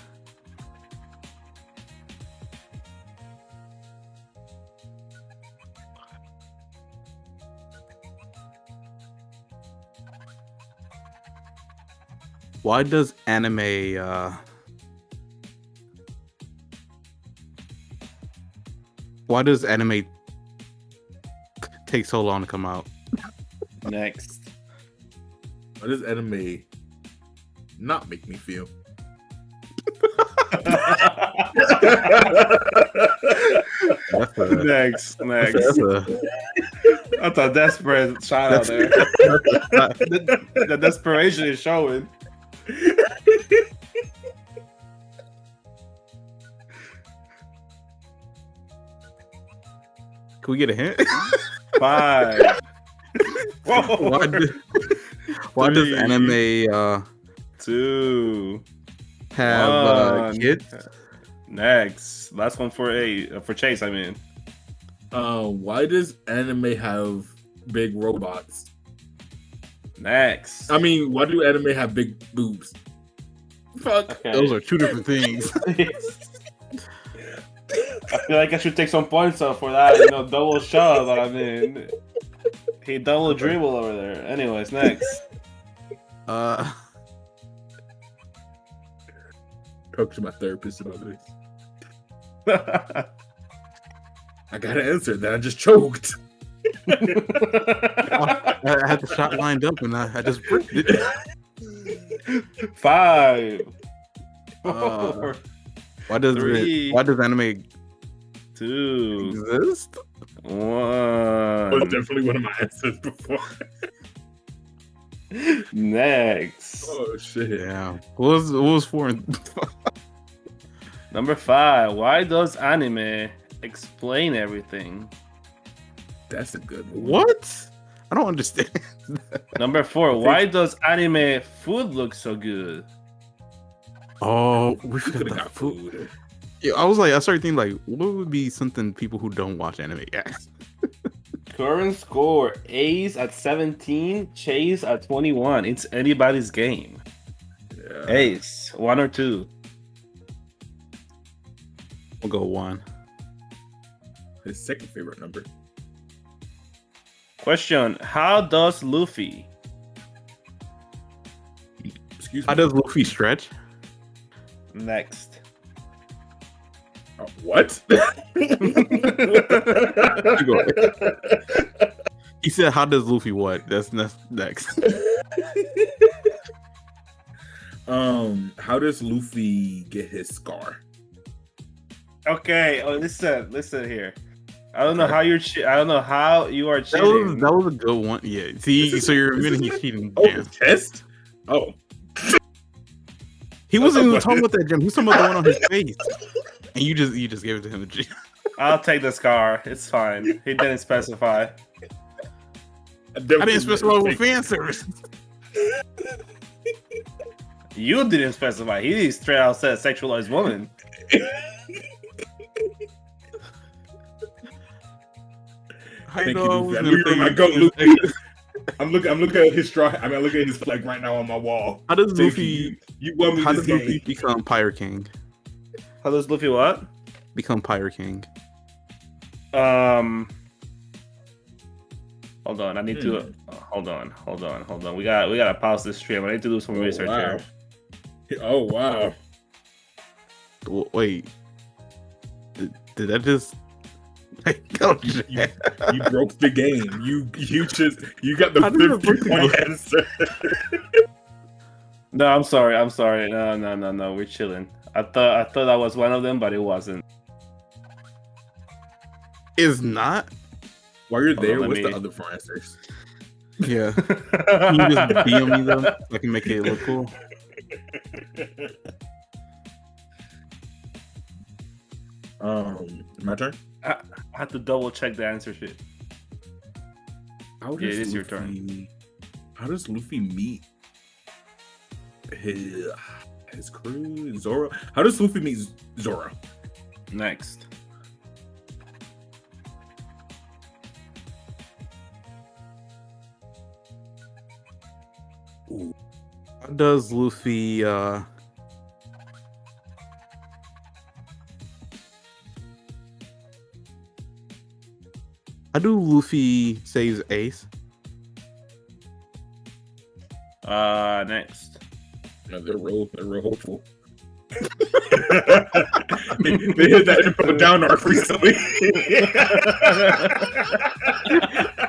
Why does anime take so long to come out? Next. Why does anime not make me feel? Next. That's a desperate shout out there. The desperation is showing. Can we get a hint? 5. Why does anime 2. have kids? Next. Last one for Chase, I mean. Why does anime have big robots? Next. I mean, why do anime have big boobs? Fuck. Okay. Those are two different things. I feel like I should take some points off for that, double shove. I mean, he double dribble over there. Anyways, next. Talk to my therapist about this. I got an answer that I just choked. I had the shot lined up and I just bricked it. 5. Why does 3. Why does anime 2. exist? 1. Was definitely one of my answers before. Next. Oh shit! Yeah. What was 4 and Number 5. Why does anime explain everything? That's a good one. What? I don't understand. Number 4. Why does anime food look so good? Oh, we We forgot could have that got food. food. Yeah, I started thinking like, what would be something people who don't watch anime ask? Current score: Ace at 17, Chase at 21. It's anybody's game. Yeah. Ace, 1 or 2? We'll go 1. His second favorite number. Question: How does Luffy? Excuse me. How does Luffy stretch? Next. What? He said, "How does Luffy what?" That's next. How does Luffy get his scar? Okay. Oh, listen here. I don't know how you're. I don't know how you are That cheating. was a good one. Yeah. See, so you're admitting he's cheating. Oh, Yeah. his chest? Oh. He wasn't even talking about that, Jim. He was talking about the one on his face, and you just gave it to him. I'll take the scar. It's fine. He didn't specify. I didn't specify with fan service. You didn't specify. He straight out said sexualized woman. I Thank know I you, was Luffy. gonna You're my say- goat, Luffy. I'm looking at his straw. I look at his flag right now on my wall. How does Thank Luffy? You won me How this does Luffy game. become Pirate King? How does Luffy what? Become Pirate King. Hold on. I need to. Hold on. We gotta pause this stream. I need to do some research wow. here. Oh wow. Wait, did that just? Oh, You broke the game. You got the How did I break 50 the point game? answer. No, I'm sorry. No. We're chilling. I thought that was one of them, but it wasn't. Is not. While you're Hold there, on, let what's me- the other 4 answers? Yeah. Can you just DM me them so I can make it look cool? My turn. I had to double check the answer sheet. How Yeah, does it is your turn. How does Luffy meet his crew? Zoro. How does Luffy meet Zoro? Next. Ooh. How does Luffy how do Luffy saves Ace? Next. No, they're real hopeful. they hit that up and down arc recently.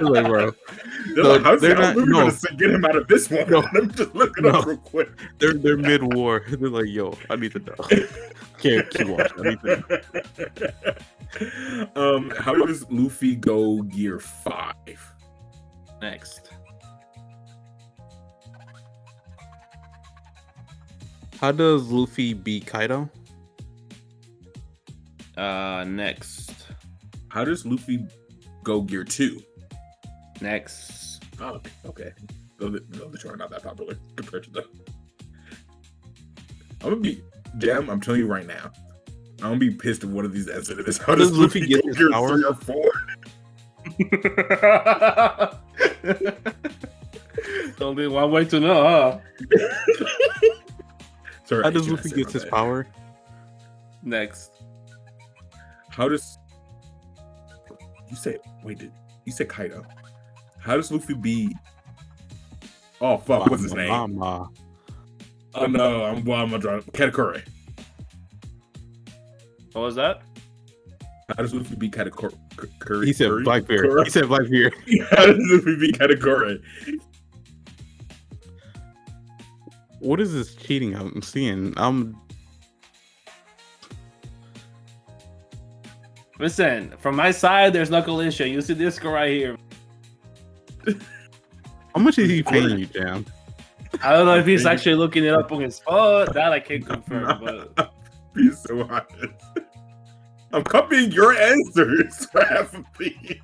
Like, bro. They're not gonna get him out of this one. No. I'm just looking up real quick. They're mid-war. They're like, yo, I need to know. Can't keep watching. I need to know. How does Luffy go Gear 5? Next. How does Luffy beat Kaido? Next. How does Luffy go Gear 2? Next. Oh, okay. Those are not that popular compared to them. Jam, I'm telling you right now. I'm gonna be pissed if one of these ends it is. How does Luffy get go his Gear power? 3 or 4? Only one way to know, huh? Sorry, How does Luffy get his power? Next. How does you say? Wait, you said Kaido? How does Luffy beat? Oh fuck! What's his name? Mama. Oh no! I'm drawing Katakuri. What was that? How does Luffy beat Katakuri? He said Blackbeard. He said Blackbeard. How does Luffy beat Katakuri? What is this cheating I'm seeing? Listen, from my side, there's no collision. You see this guy right here. How much is he paying you, Jam? I don't know if he's actually looking it up on his phone. That I can't confirm, but Be so honest. I'm copying your answers for half of me.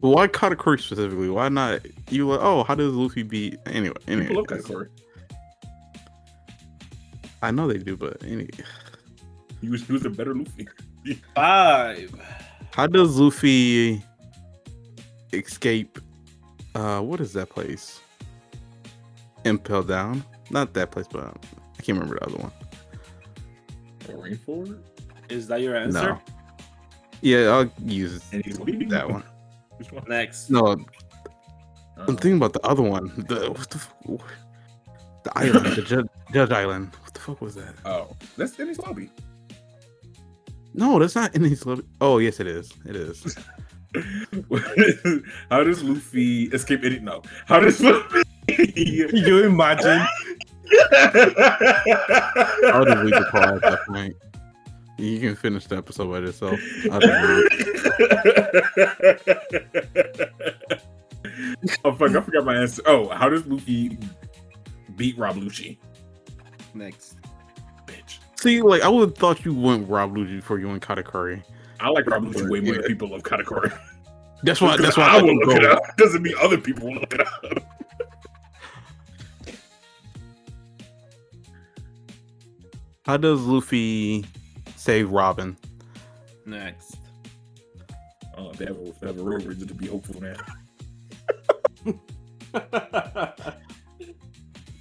But why Katakuri specifically? Why not? You like? Oh, how does Luffy beat? Anyway. People love Katakuri. I know they do, but anyway. He was a better Luffy. 5. How does Luffy escape? What is that place? Impel Down? Not that place, but I can't remember the other one. Rainforest? Is that your answer? No. Yeah, I'll use And he's leaving that one. Which one? Next. No, I'm thinking about the other one. The island, the Judge Island. What the fuck was that? Oh, that's Denny's lobby. No, that's not in his lobby. Oh, yes, it is. It is. How does Luffy escape any? No. How does Luffy? You imagine? I'll just leave the call at that point. You can finish the episode by yourself. Oh fuck! I forgot my answer. Oh, how does Luffy beat Rob Lucci? Next. Bitch. See, like I would have thought you went Rob Lucci before you went Katakuri. I like Rob Lucci way more than people love Katakuri. That's why. I will look it up. Doesn't mean other people will look it up. How does Luffy save Robin? Next. Oh, they have a real reason to be hopeful now.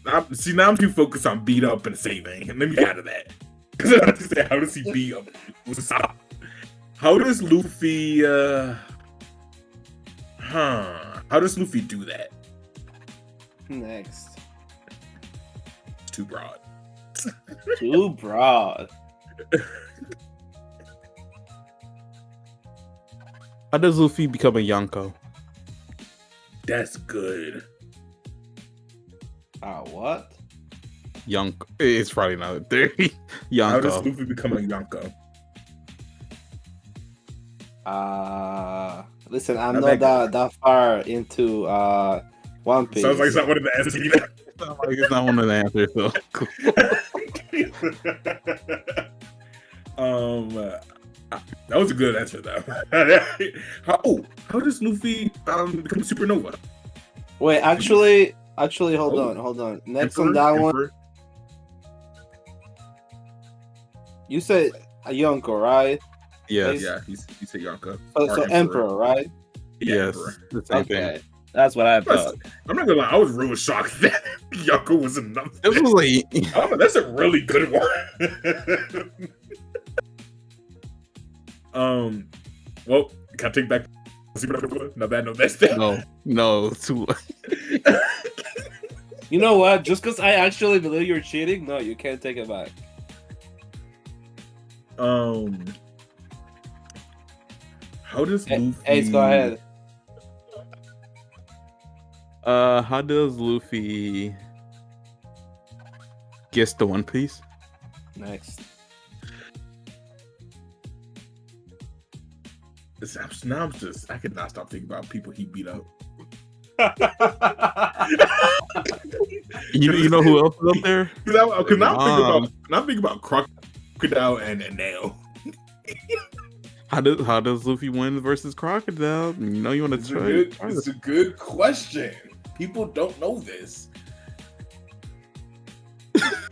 Now I'm too focused on beat up and saving. And let me get out of that. Because I have to say, how does he beat up? How does Luffy, how does Luffy do that? Next. It's too broad. Too broad. How does Luffy become a Yonko? That's good. What? Yonko. It's probably not a theory. How does Yonko. Luffy become a Yonko? Listen, I'm Not not that far into One Piece. Sounds like it's not one of the answers either. It's not one of the answers, though. That was a good answer, though. How does Luffy become supernova? Wait, actually, hold on. Next on that one, you said a Yonko, right? Yes. Yeah, he said Yonko. So Emperor, right? Yeah, Yes. Emperor. The same thing. Okay, that's what I thought. I'm not gonna lie, I was really shocked that Yonko was enough. This was like, Oh, that's a really good one. Well, can I take back supernova? No bad, no best. no, too. You know what? Just because I actually believe you're cheating, no, you can't take it back. How does Luffy? Ace, go ahead. How does Luffy guess the One Piece? I Next. could not stop thinking about people he beat up. You know who else is up there? Because now I'm thinking about Crocodile and Nail. How does Luffy win versus Crocodile? You know you want to try. It's a good question. People don't know this.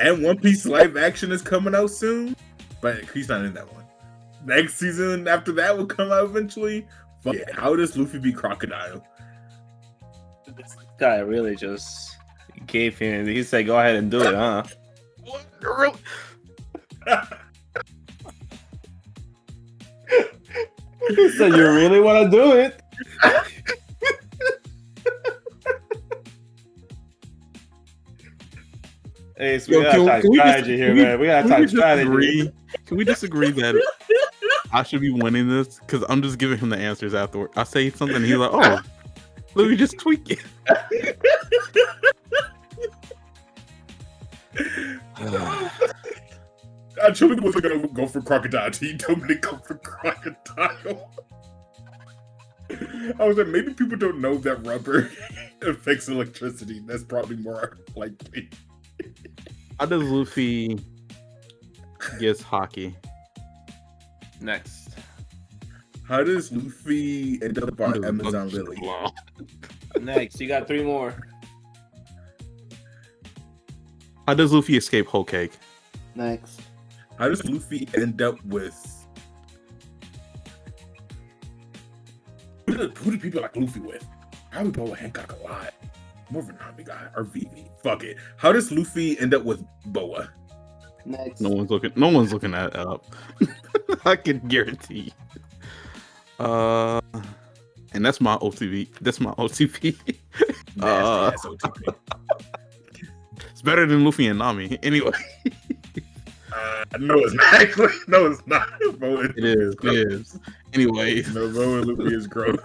And One Piece live action is coming out soon, but he's not in that one. Next season after that will come out eventually. Fuck it. How does Luffy beat Crocodile? This guy really just gave him. He said, "Go ahead and do it, huh?" Really? He said, "You really want to do it?" Hey, so we gotta talk strategy here, man. We gotta talk strategy. Can we disagree that I should be winning this? Because I'm just giving him the answers afterward. I say something, and he's like, "Oh, let me just tweak it." I truly wasn't gonna go for Crocodile. He told me to go for Crocodile. I was like, maybe people don't know that rubber affects electricity. That's probably more likely. How does Luffy guess hockey? Next. How does Luffy end up on Amazon Lily? Next, you got 3 more. How does Luffy escape whole cake? Next. How does Luffy end up with? Who do people like Luffy with? Probably Boa Hancock a lot. More of a Nami guy or Vivi. Fuck it. How does Luffy end up with Boa? Next. No one's looking that up. I can guarantee. And that's my OTV. That's my OTP. Nasty OTP. It's better than Luffy and Nami. Anyway. No, it's not. Actually, no, it's not. It is. Anyways. No, Boa and Luffy is gross.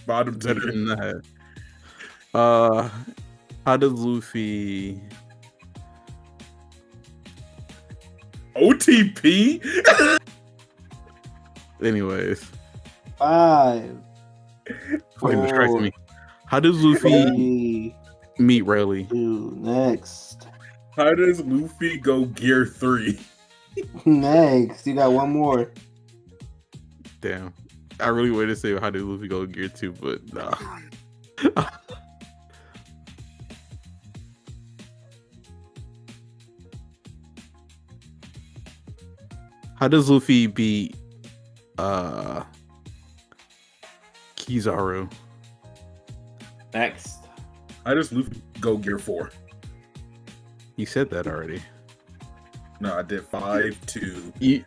Bottom Better tier. than that. How does Luffy OTP? Anyways. 5. Fucking distracts me. How does Luffy meet Rayleigh? 2. Next. How does Luffy go Gear 3? Next. You got 1 more. Damn. I really wanted to say how did Luffy go Gear 2, but nah. How does Luffy beat Kizaru? Next. How does Luffy go Gear 4? You said that already. No, I did 5, 2, You,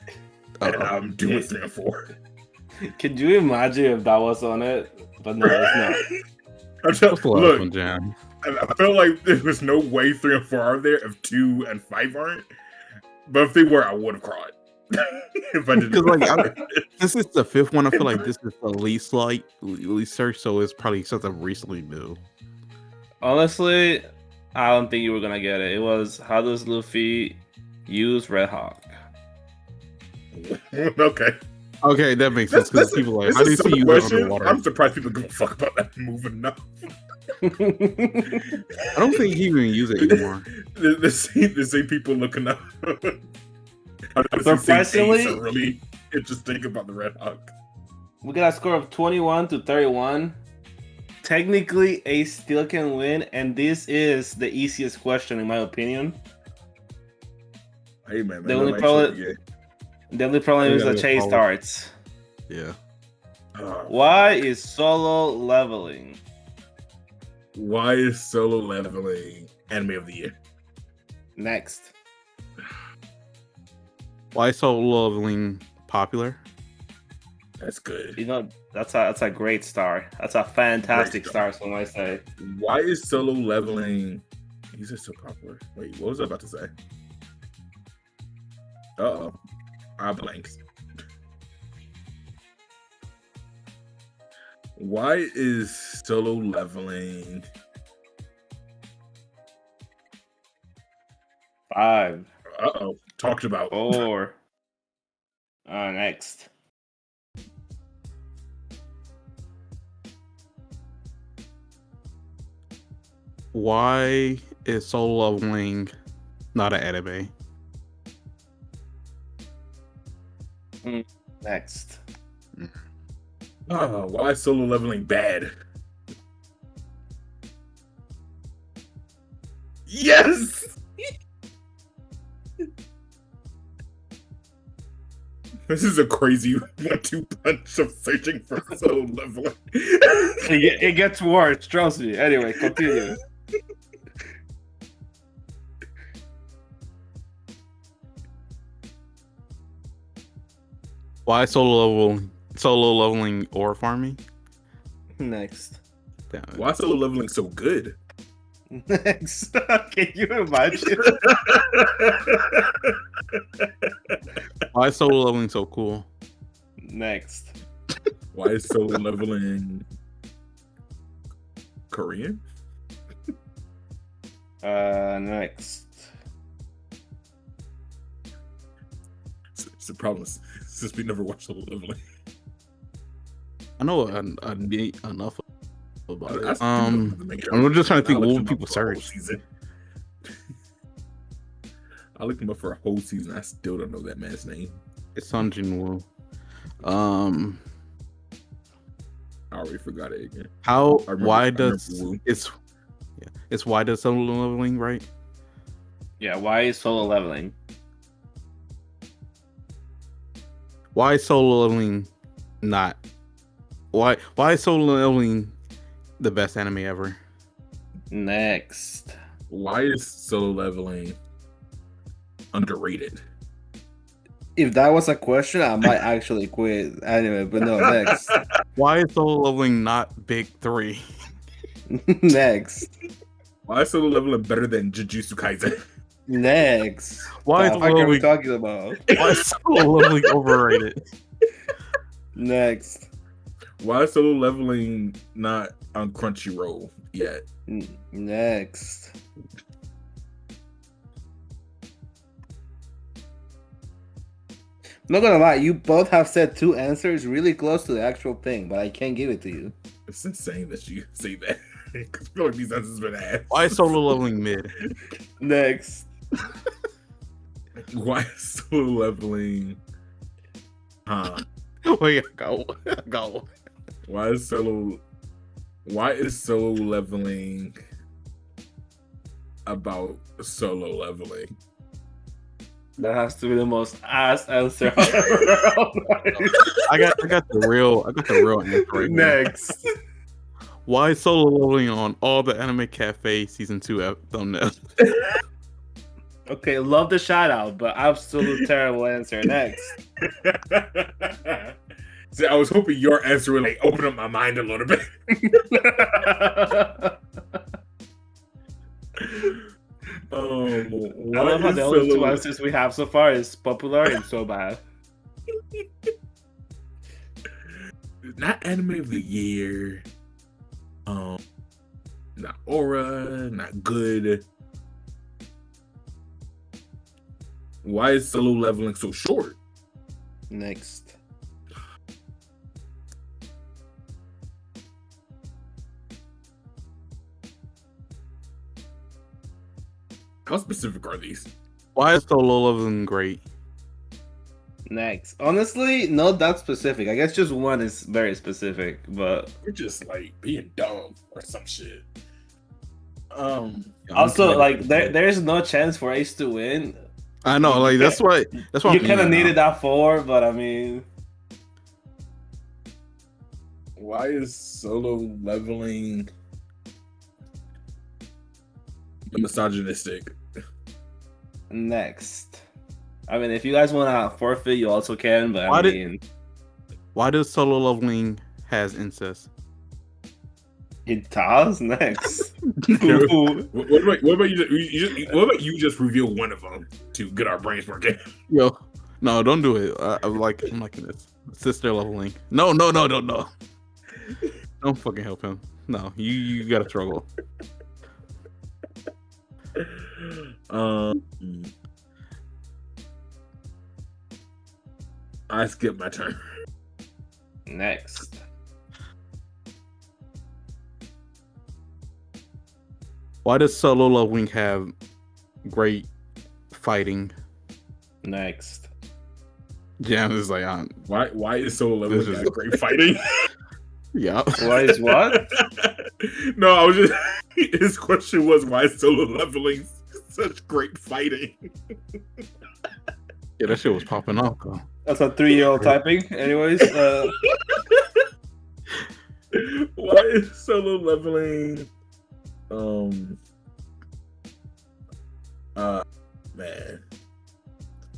and I'm doing 3 and 4. Could you imagine if that was on it? But no, it's not. what's the last Look, one, Jan? I felt like there was no way 3 and 4 are there if 2 and 5 aren't. But if they were, I would have cried. If I didn't. Because this is the 5th one. I feel like this is the least search, so it's probably something recently new. Honestly, I don't think you were gonna get it. It was how does Luffy use Red Hawk? Okay. Okay, that makes sense because people are like, how do you see you underwater? I'm surprised people give a fuck about that move enough. I don't think he even use it anymore. The same people looking up. Surprisingly, Just think about the Red Hawk. We got a score of 21 to 31. Technically, Ace still can win, and this is the easiest question in my opinion. Hey man, The only problem is that Chase starts. Yeah. Why is solo leveling? Why is solo leveling anime of the year? Next. Why is solo leveling popular? That's good. You know, that's a great star. That's a fantastic star, so I say. Why is solo leveling? Is it so popular? Wait, what was I about to say? Uh-oh. I blanked. Why is solo leveling? 5. Uh-oh. Talked about. 4. Next. Why is solo leveling not an anime? Next. Why is solo leveling bad? Yes! This is a crazy 1-2 punch of searching for solo leveling. It gets worse, trust me. Anyway, continue. Why is solo leveling or farming? Next. Why is solo leveling so good? Next. Can you imagine? Why is solo leveling so cool? Next. Why is solo leveling Korean? Next. It's the problem since we never watched solo leveling. I know enough about it. I'm just trying to think what would people search. I looked him up for a whole season. I still don't know that man's name. It's Sun Jinwoo. I already forgot it again. It's why does solo leveling, right? Yeah, why is solo leveling? Why is solo leveling not? Why is solo leveling the best anime ever? Next. Why is solo leveling underrated? If that was a question, I might actually quit anyway, but no, next. Why is solo leveling not big 3? Next. Why is solo leveling better than Jujutsu Kaisen? Next. Why the fuck are we talking about? Why is solo leveling overrated? Next. Why is solo leveling not on Crunchyroll yet? Next. I'm not gonna lie, you both have said 2 answers really close to the actual thing, but I can't give it to you. It's insane that you say that. Because I feel like these answers have been asked. Why is solo leveling mid? Next. Why is solo leveling? Wait, go. Why is solo leveling about solo leveling? That has to be the most ass answer. I got the real answer right now. Next. Why is solo leveling on all the Anime Cafe season 2 thumbnails? Okay, love the shout out, but absolute terrible answer. Next. See, I was hoping your answer would like open up my mind a little bit. I love how the only 2 answers we have so far is popular and so bad. Not anime of the year. Not aura, not good. Why is solo leveling so short? Next. How specific are these? Why is solo leveling great? Next. Honestly, not that specific. I guess just one is very specific, but You're just like being dumb or some shit. I'm also committed like to there it. there's no chance for Ace to win. I know, like that's why You I'm kind of thinking needed now. that 4, but I mean, Why is solo leveling misogynistic? next. I mean, if you guys want to forfeit, you also can, but Why I did- mean, Why does solo leveling has incest? it does next. What about you just reveal one of them to get our brains working? Yo, no, don't do it. I'm liking this. Sister leveling. No. Don't fucking help him. No, you gotta struggle. I skipped my turn. Next. Why does solo leveling have great fighting? Next. Jam is like, Why is solo leveling This is- got great fighting? yeah. Why is what? No, I was just his question was why is solo leveling such great fighting? Yeah, that shit was popping off though. That's a 3-year-old typing. Anyways, Why is solo leveling man.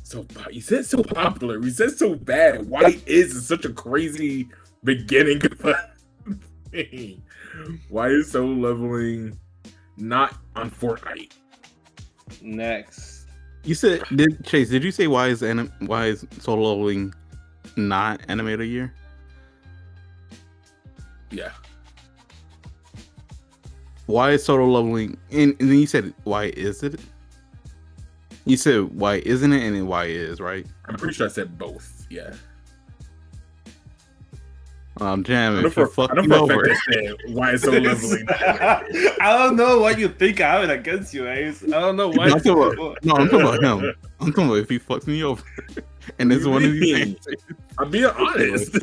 So you said so popular. You said so bad. Why is it such a crazy beginning of a thing? Why is solo leveling not on Fortnite? next. You said, Chase? Did you say why is solo leveling not anime of the year? Yeah. Why is solo leveling? And then you said why is it? You said why isn't it, and then why is, right? I'm pretty sure I said both. Yeah. Jam, I know if you for fuck I know me for a over. fact I said why is solo leveling not I don't know what you think I have it against you, Ace. I don't know why. I'm talking about him. I'm talking about if he fucks me over. And it's one of these things. I'm being honest.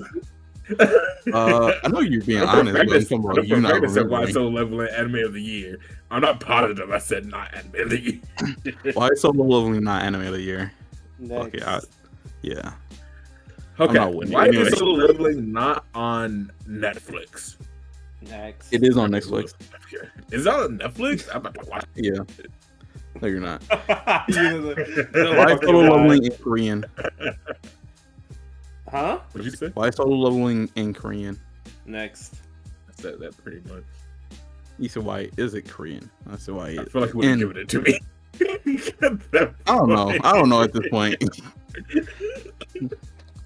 I know you're being honest, but I'm talking about you not said why remembering. solo leveling anime of the year. I'm not positive I said not anime of the year. Why is solo leveling not anime of the year? Next. Okay, yeah. Okay, not winning. why Anyway. is solo leveling not on Netflix? Next. It is on Netflix. Okay. Is that on Netflix? I'm about to watch it. Yeah. No, you're not. Why Why is solo leveling in Korean? Huh? What'd you say? Why is solo leveling in Korean? Next. I said that pretty much. You said why is it Korean? I said why I is feel like you would have and- given it to me. I don't know. I don't know at this point.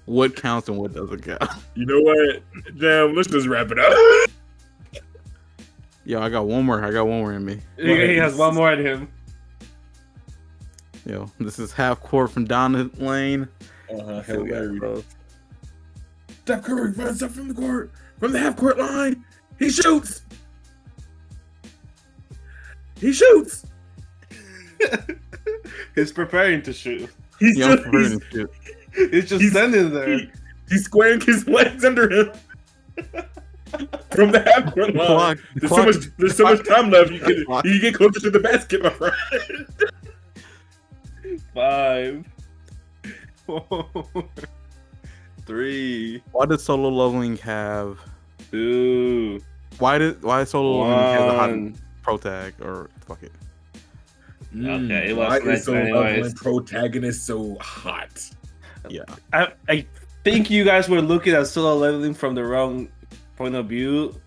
What counts and what doesn't count? You know what? Damn, let's just wrap it up. Yo, I got one more in me. He has one more in him. Yo, this is half court from down the lane. Hilarious. Steph Curry runs up from the court, from the half court line. He shoots. He shoots. He's preparing to shoot. He's Yeah, I'm just, preparing to shoot. He's just He's- standing there. he's squaring his legs under him. From the half court line. There's so much time left. You can get closer to the basket, my friend. 5, 4, 3, Why does solo leveling have? 2, Why solo leveling has a hot 1. pro tag or fuck it? Okay, it Why was is nice so anyways. leveling protagonist so hot? Yeah. I think you guys were looking at solo leveling from the wrong point of view.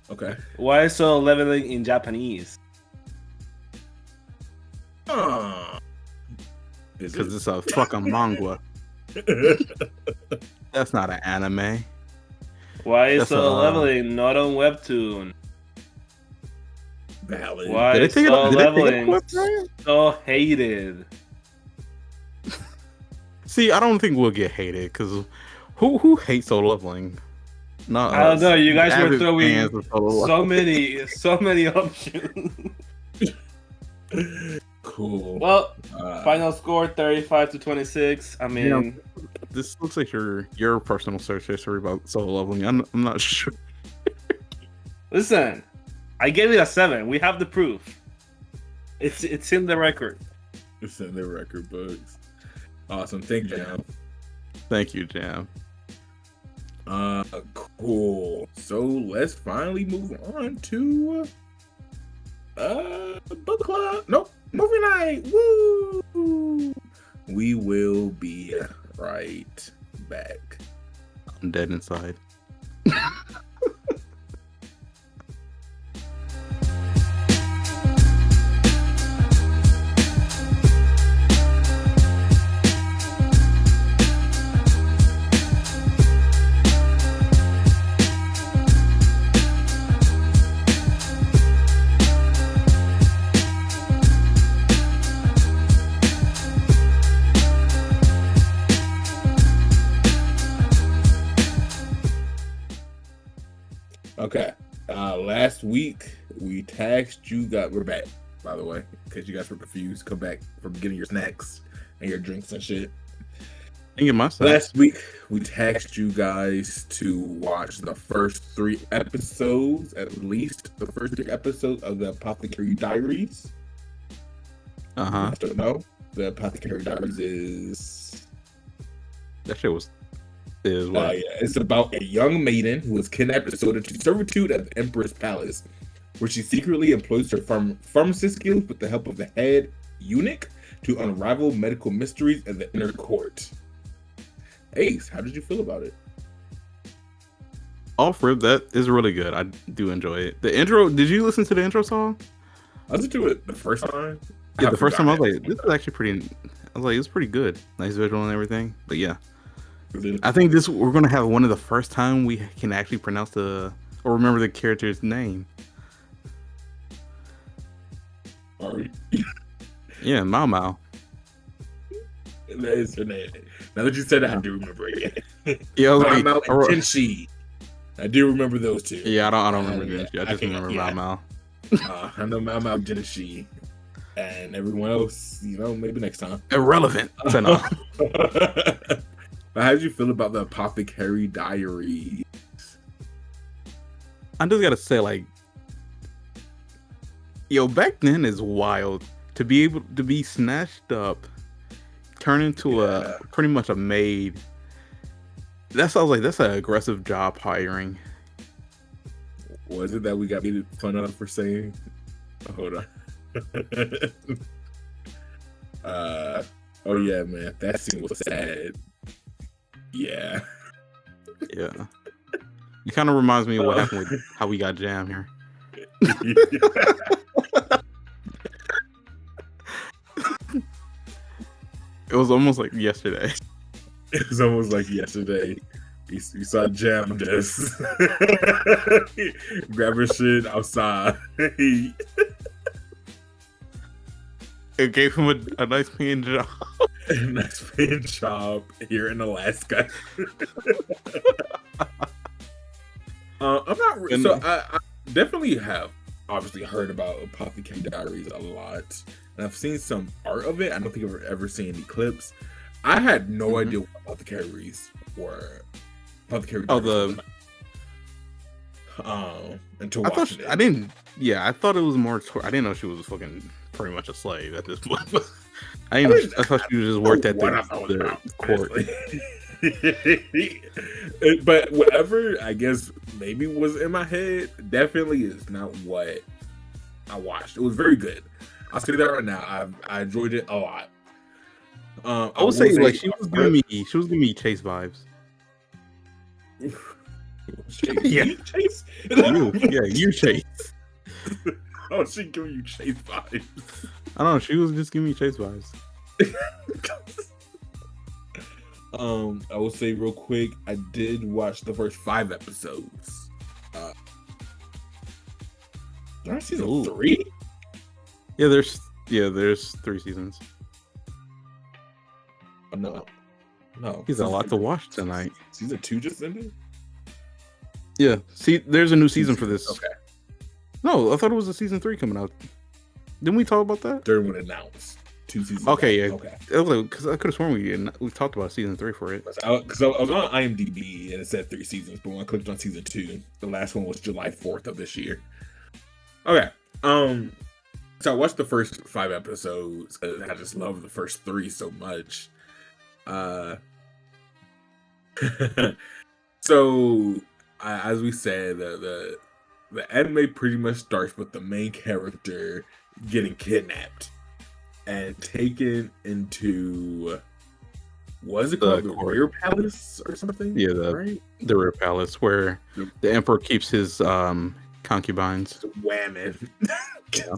Okay. Why is solo leveling in Japanese? Because it's a fucking manga. That's not an anime. Why is That's solo a- leveling not on Webtoon? Valid. Why Did they is take it solo off? Did they take it leveling off website? so hated? See, I don't think we'll get hated because who hates solo leveling? Not I don't us. know. You guys were Avid throwing fans of solo so many options. Cool. Well, final score 35-26. I mean, This looks like your personal search history about solo leveling. I'm not sure. Listen, I gave it a 7. We have the proof. It's in the record. It's in their record books. Awesome. Thank you, Jam. Thank you, Jam. Cool. So let's finally move on to book club. Nope. Movie night. Woo! We will be right back. I'm dead inside. Okay. Last week we taxed you guys. We're back, by the way, because you guys were confused. Come back from getting your snacks and your drinks and shit. I get my stuff. Last week we taxed you guys to watch the first 3 episodes, at least the first 3 episodes of the Apothecary Diaries. Uh-huh. I don't know. The Apothecary Diaries is That shit is what? yeah, it's about a young maiden who was kidnapped and sold into servitude at the Emperor's Palace, where she secretly employs her pharmacist skills with the help of the head eunuch to unravel medical mysteries in the inner court. Ace, how did you feel about it? Off rip, that is really good. I do enjoy it. The intro, did you listen to the intro song? I listened to it the first time. Yeah, the first time I was like, this is actually pretty. I was like, it's pretty good. Nice visual and everything. But yeah, I think we're gonna have one of the first time we can actually pronounce or remember the character's name. Sorry. Yeah, Mao Mao. That is her name. Now that you said it, I do remember it. Yeah, Mao Mao and Tenshi. I do remember those two. Yeah, I don't remember Tenshi. I just remember Mao Mao. I know Mao Mao, Tenshi, and everyone else. Maybe next time. Irrelevant. So no. But how did you feel about the Apothecary Diaries? I just gotta say, like, yo, back then is wild to be able to be snatched up, turn into a pretty much a maid. That sounds like that's an aggressive job hiring. Was it that we got made fun of for saying? Hold on. Oh yeah, man, that scene was sad. Yeah. Yeah. It kind of reminds me of what happened with how we got Jam here. It was almost like yesterday. It was almost like yesterday. You saw Jam just grab her shit outside. It gave him a nice paying job. Nice paying job here in Alaska. I'm not really, so I definitely have obviously heard about Apothecary Diaries a lot, and I've seen some art of it. I don't think I've ever seen any clips. I had no idea what Apothecaries were. Apothecary Diaries. Until watching it. I didn't. Yeah, I thought it was more. I didn't know she was fucking pretty much a slave at this point. I thought she just worked at the court. But whatever, I guess, maybe was in my head, definitely is not what I watched. It was very good. I'll say that right now. I enjoyed it a lot. I would say like she was giving me Chase vibes. Chase, Yeah. Chase. You Chase. Oh, she giving you Chase vibes. I don't know. She was just giving me Chase vibes. I will say real quick, I did watch the first 5 episodes. Did I season 3? Yeah, there's 3 seasons. No. He's a lot to watch tonight. Season 2 just ended? Yeah. See, there's a new season for this. Okay. No, I thought it was a season 3 coming out. Didn't we talk about that? Third one announced. 2 seasons. Okay, back. yeah. Okay. Because I could have sworn we talked about season 3 for it. Because I was on IMDb and it said 3 seasons, but when I clicked on season 2, the last one was July 4th of this year. Okay. So I watched the first 5 episodes. I just love the first 3 so much. So as we said, the anime pretty much starts with the main character getting kidnapped and taken into, what is it called, the Rear Palace or something? Yeah, right? The Rear Palace, where the emperor keeps his concubines. Whamming. Yeah.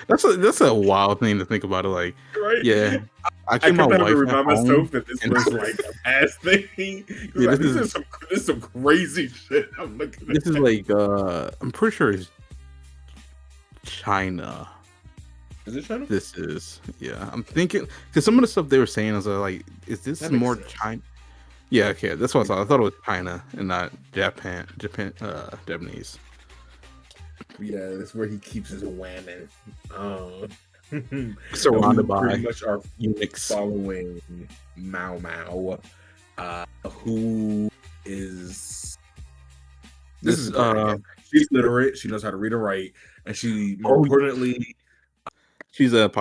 That's a wild thing to think about. It like, right? Yeah, I keep kept my having wife to remind myself that this and- was like a past thing. Yeah, Like, this this is some crazy shit. I'm looking at. This is like I'm pretty sure it's China. Is it China? This is, yeah. I'm thinking because some of the stuff they were saying is like, is this That makes more sense. China? Yeah, okay, that's what I thought. I thought it was China and not Japanese. Yeah, that's where he keeps his whamming. Surrounded We by pretty much are eunuchs. following Mao Mao, who is This is she's literate. She knows how to read and write, and she more importantly, she's a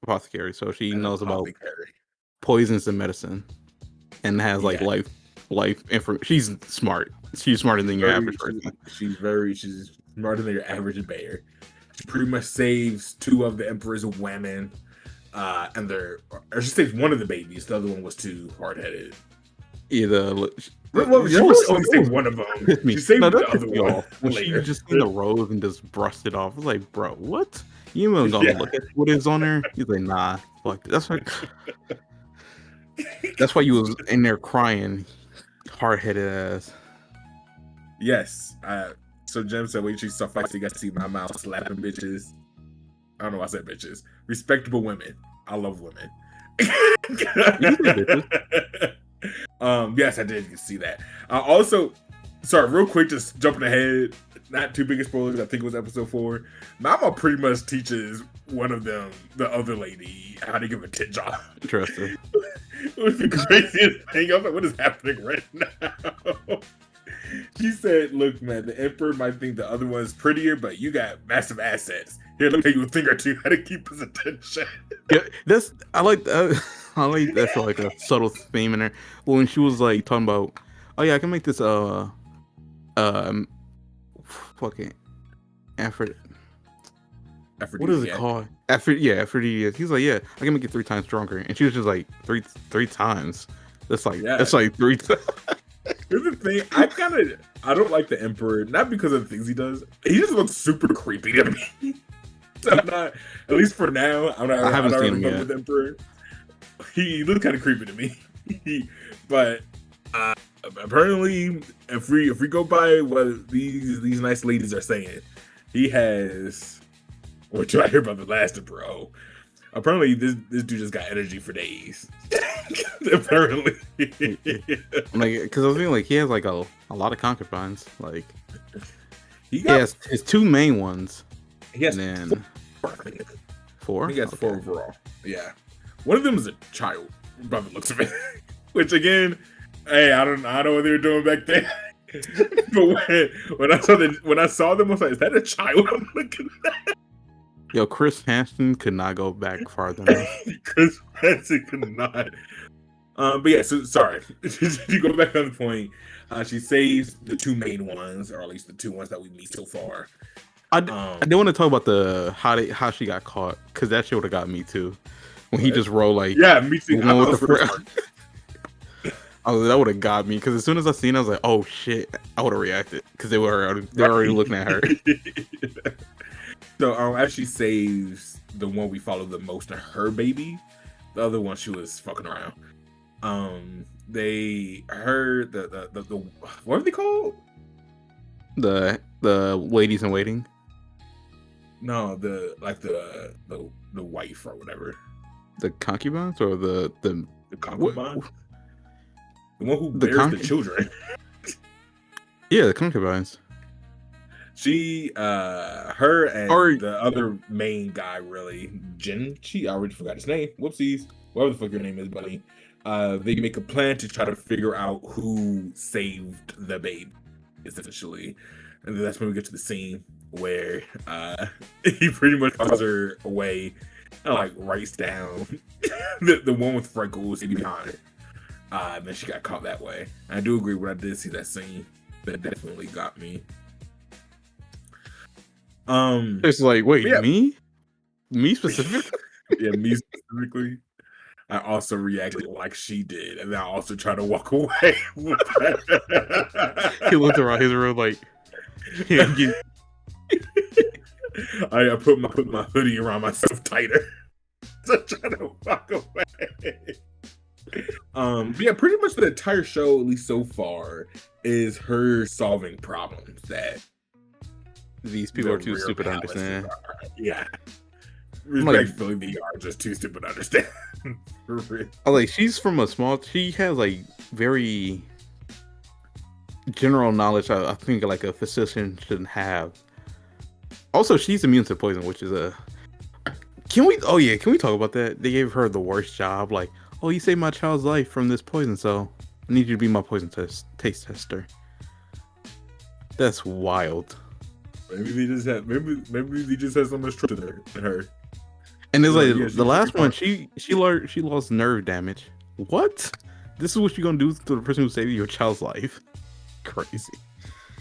apothecary, so she knows about apothecary. poisons and medicine, and has like Yeah. life info. She's smart. She's smarter than your average person. She's smarter than your average bear. She pretty much saves 2 of the Emperor's women, and or she saves one of the babies. The other one was too hard headed. Either She really only saved one of them. She saved the other one when she later. just in the rose and just brushed it off. I was like, bro, what? You even gonna look at what is on there? He's like, nah, fuck. That's why you was in there crying, hard headed ass. Yes. So Jem said, "Wait, she saw fights. You got to see my mouth slapping bitches." I don't know why I said bitches. Respectable women. I love women. Yes, I did see that. Also, sorry, real quick, just jumping ahead. Not too big of spoilers. I think it was episode 4. Mama pretty much teaches one of them, the other lady, how to give a tit job. Interesting. It was the craziest thing. I was like, what is happening right now? She said, look, man, the Emperor might think the other one's prettier, but you got massive assets. Here, let me tell you a thing or two how to keep his attention. Yeah, I like that. I like that's like a subtle theme in there. When she was like talking about, oh yeah, I can make this fucking effort. What is it called? Aphrodisiac. He's like, yeah, I can make it 3 times stronger, and she was just like three times. That's like 3 times. Here's the thing, I don't like the Emperor, not because of the things he does. He just looks super creepy to me. So I'm not, at least for now, I haven't seen him yet. With Emperor. He looks kind of creepy to me. But apparently, if we go by what these nice ladies are saying, he has, what do I hear about the last Emperor? Oh, apparently this dude just got energy for days. Apparently. Like, because I was thinking, like, he has like a lot of concubines. Like, he has his 2 main ones. He has 4. He has 4 overall. Yeah, one of them is a child, by the looks of it. Which again, hey, I don't know what they were doing back then. But when I saw them, I was like, is that a child I'm looking at? Yo, Chris Hansen could not go back farther enough. Chris Hansen could not. But yeah, so sorry. You go back on the point. She saves the 2 main ones, or at least the 2 ones that we meet so far. I didn't want to talk about how she got caught, because that shit would have got me too. When he just rolled like, yeah, me too. That would have got me, because as soon as I seen it, I was like, oh shit, I would have reacted, because they were already looking at her. So as she saves the one we follow the most, her baby, the other one she was fucking around. They heard the what are they called? The ladies in waiting. No, the wife or whatever. The concubines or the concubine. The one who bears the children. Yeah, the concubines. She, her, and Or the other main guy, really, Genchi. I already forgot his name. Whoopsies. Whatever the fuck your name is, buddy. They make a plan to try to figure out who saved the baby, essentially. And then that's when we get to the scene where he pretty much calls her away and like writes down the one with freckles behind her. And then she got caught that way. I do agree when I did see that scene. That definitely got me. it's like, wait, yeah. me specific? Yeah, me specifically. I also reacted like she did, and then I also tried to walk away. He looked around his room like, yeah, I put my hoodie around myself tighter to try to walk away. Yeah, pretty much the entire show, at least so far, is her solving problems that these people are too stupid to understand. Yeah. Respectfully, they are just too stupid to understand. Like, she's from a small, she has like very general knowledge I think like a physician shouldn't have. Also, she's immune to poison, which is can we talk about that? They gave her the worst job. Like, oh, you saved my child's life from this poison, so I need you to be my poison taste tester. That's wild. Maybe they just have so much trust in her. And it's like the last one, she lost nerve damage. What? This is what you're gonna do to the person who saved your child's life? Crazy.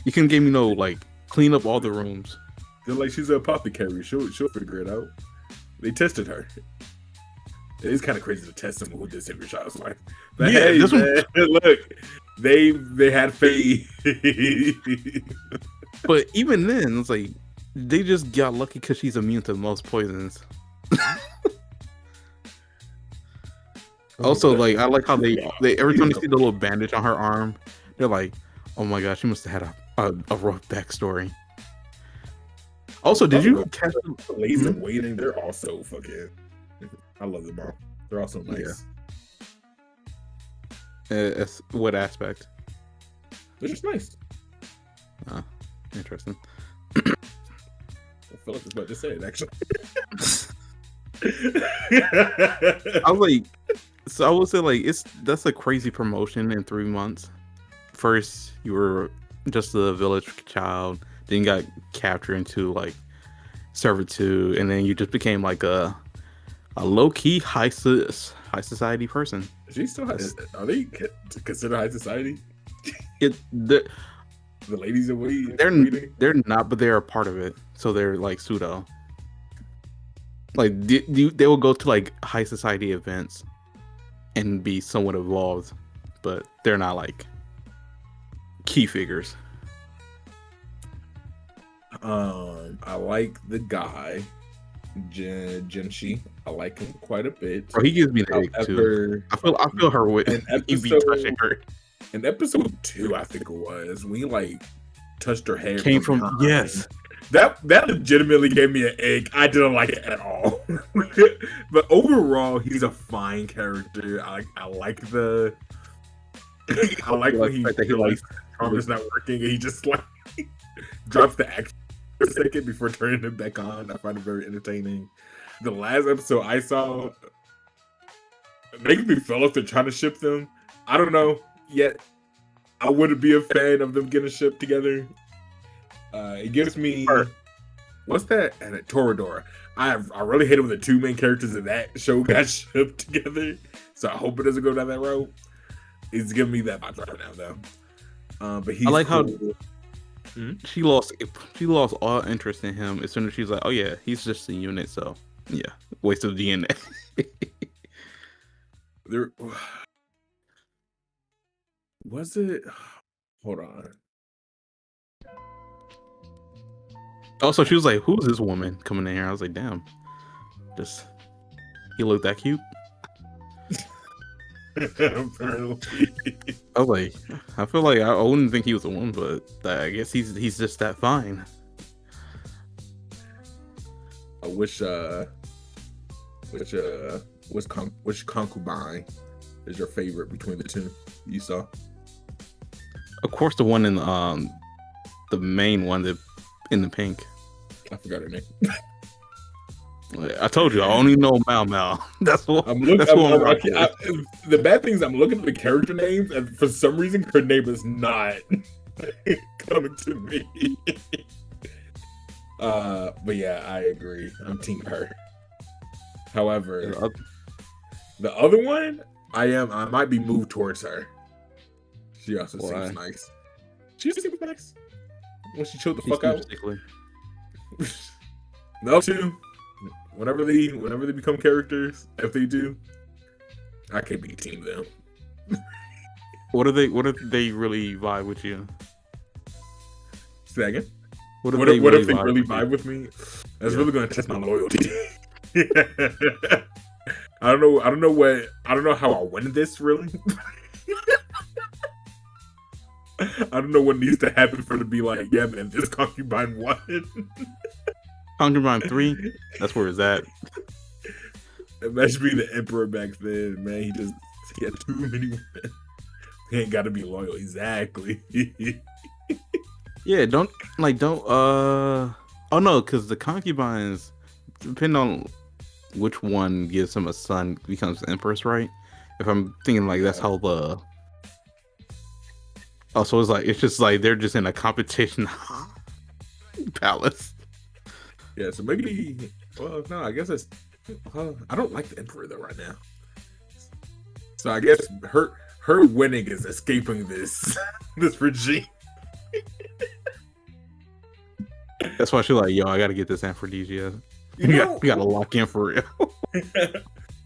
You can give me like clean up all the rooms. They're like, she's an apothecary. She'll figure it out. They tested her. It is kind of crazy to test someone who did save your child's life. But yeah, hey, this man, look, they had faith. But even then, it's like they just got lucky because she's immune to most poisons. Also, like, I like how they every time they see the little bandage on her arm, they're like, "Oh my gosh, she must have had a rough backstory." Also, did you catch the ladies in waiting? They're also fucking. I love them all. They're also nice. Yeah. What aspect? They're just nice. Interesting. I feel like I was about to say it actually. I was like, so I would say like that's a crazy promotion in 3 months. First, you were just a village child, then you got captured into like servitude, and then you just became like a low key high society person. She still has. Are they considered high society? The ladies in waiting. They're not, but they're a part of it. So they're like pseudo. Like they will go to like high society events and be somewhat involved, but they're not like key figures. I like the guy, Genshi. I like him quite a bit. Bro, he gives me the ick too. I feel her with he be touching her. In episode 2, I think it was, we like touched her hair. Came from behind. Yes. That legitimately gave me an egg. I didn't like it at all. But overall, he's a fine character. I like when he like Karma's not working and he just like drops the action for a second before turning it back on. I find it very entertaining. The last episode I saw, making me feel like they're trying to ship them. I don't know yet. I wouldn't be a fan of them getting shipped together. It gives me what's that? And Toradora. I really hate it when the two main characters of that show got shipped together. So I hope it doesn't go down that road. It's giving me that vibe right now, though. But he's I like cool. how she lost all interest in him as soon as she's like, "Oh yeah, he's just a unit." So yeah, waste of DNA. There was it. Hold on. Also, she was like, "Who's this woman coming in here?" I was like, "Damn, just he looked that cute." I was like, I feel like I wouldn't think he was a woman, but I guess he's just that fine. I wish which concubine is your favorite between the two you saw? Of course, the one in the main one, the in the pink. I forgot her name. I told you, I only know Mal Mal. That's what I'm looking. That's what I'm rocking. The bad thing is I'm looking at the character names, and for some reason, her name is not coming to me. But yeah, I agree. I'm team her. However, the other one, I might be moved towards her. She also seems nice. She seems nice when she chilled the fuck out. No, too. Whenever they become characters, if they do, I can't be team them. What if they really vibe with you? Say that again. What if they really vibe with me? That's really gonna test my loyalty. I don't know how I'll win this really. I don't know what needs to happen for it to be like, yeah, man, this concubine won. Concubine 3, that's where it's at. Imagine being the emperor back then, man. He had too many women. He ain't gotta be loyal, exactly. Yeah, don't oh no, because the concubines, depending on which one gives him a son, becomes empress, right? If I'm thinking like that's how the so it's just like they're just in a competition palace. Yeah, so maybe. Well, no, I guess it's. I don't like the emperor though right now. So I guess her winning is escaping this regime. That's why she's like, yo, I gotta get this aphrodisiac. We gotta lock in for real.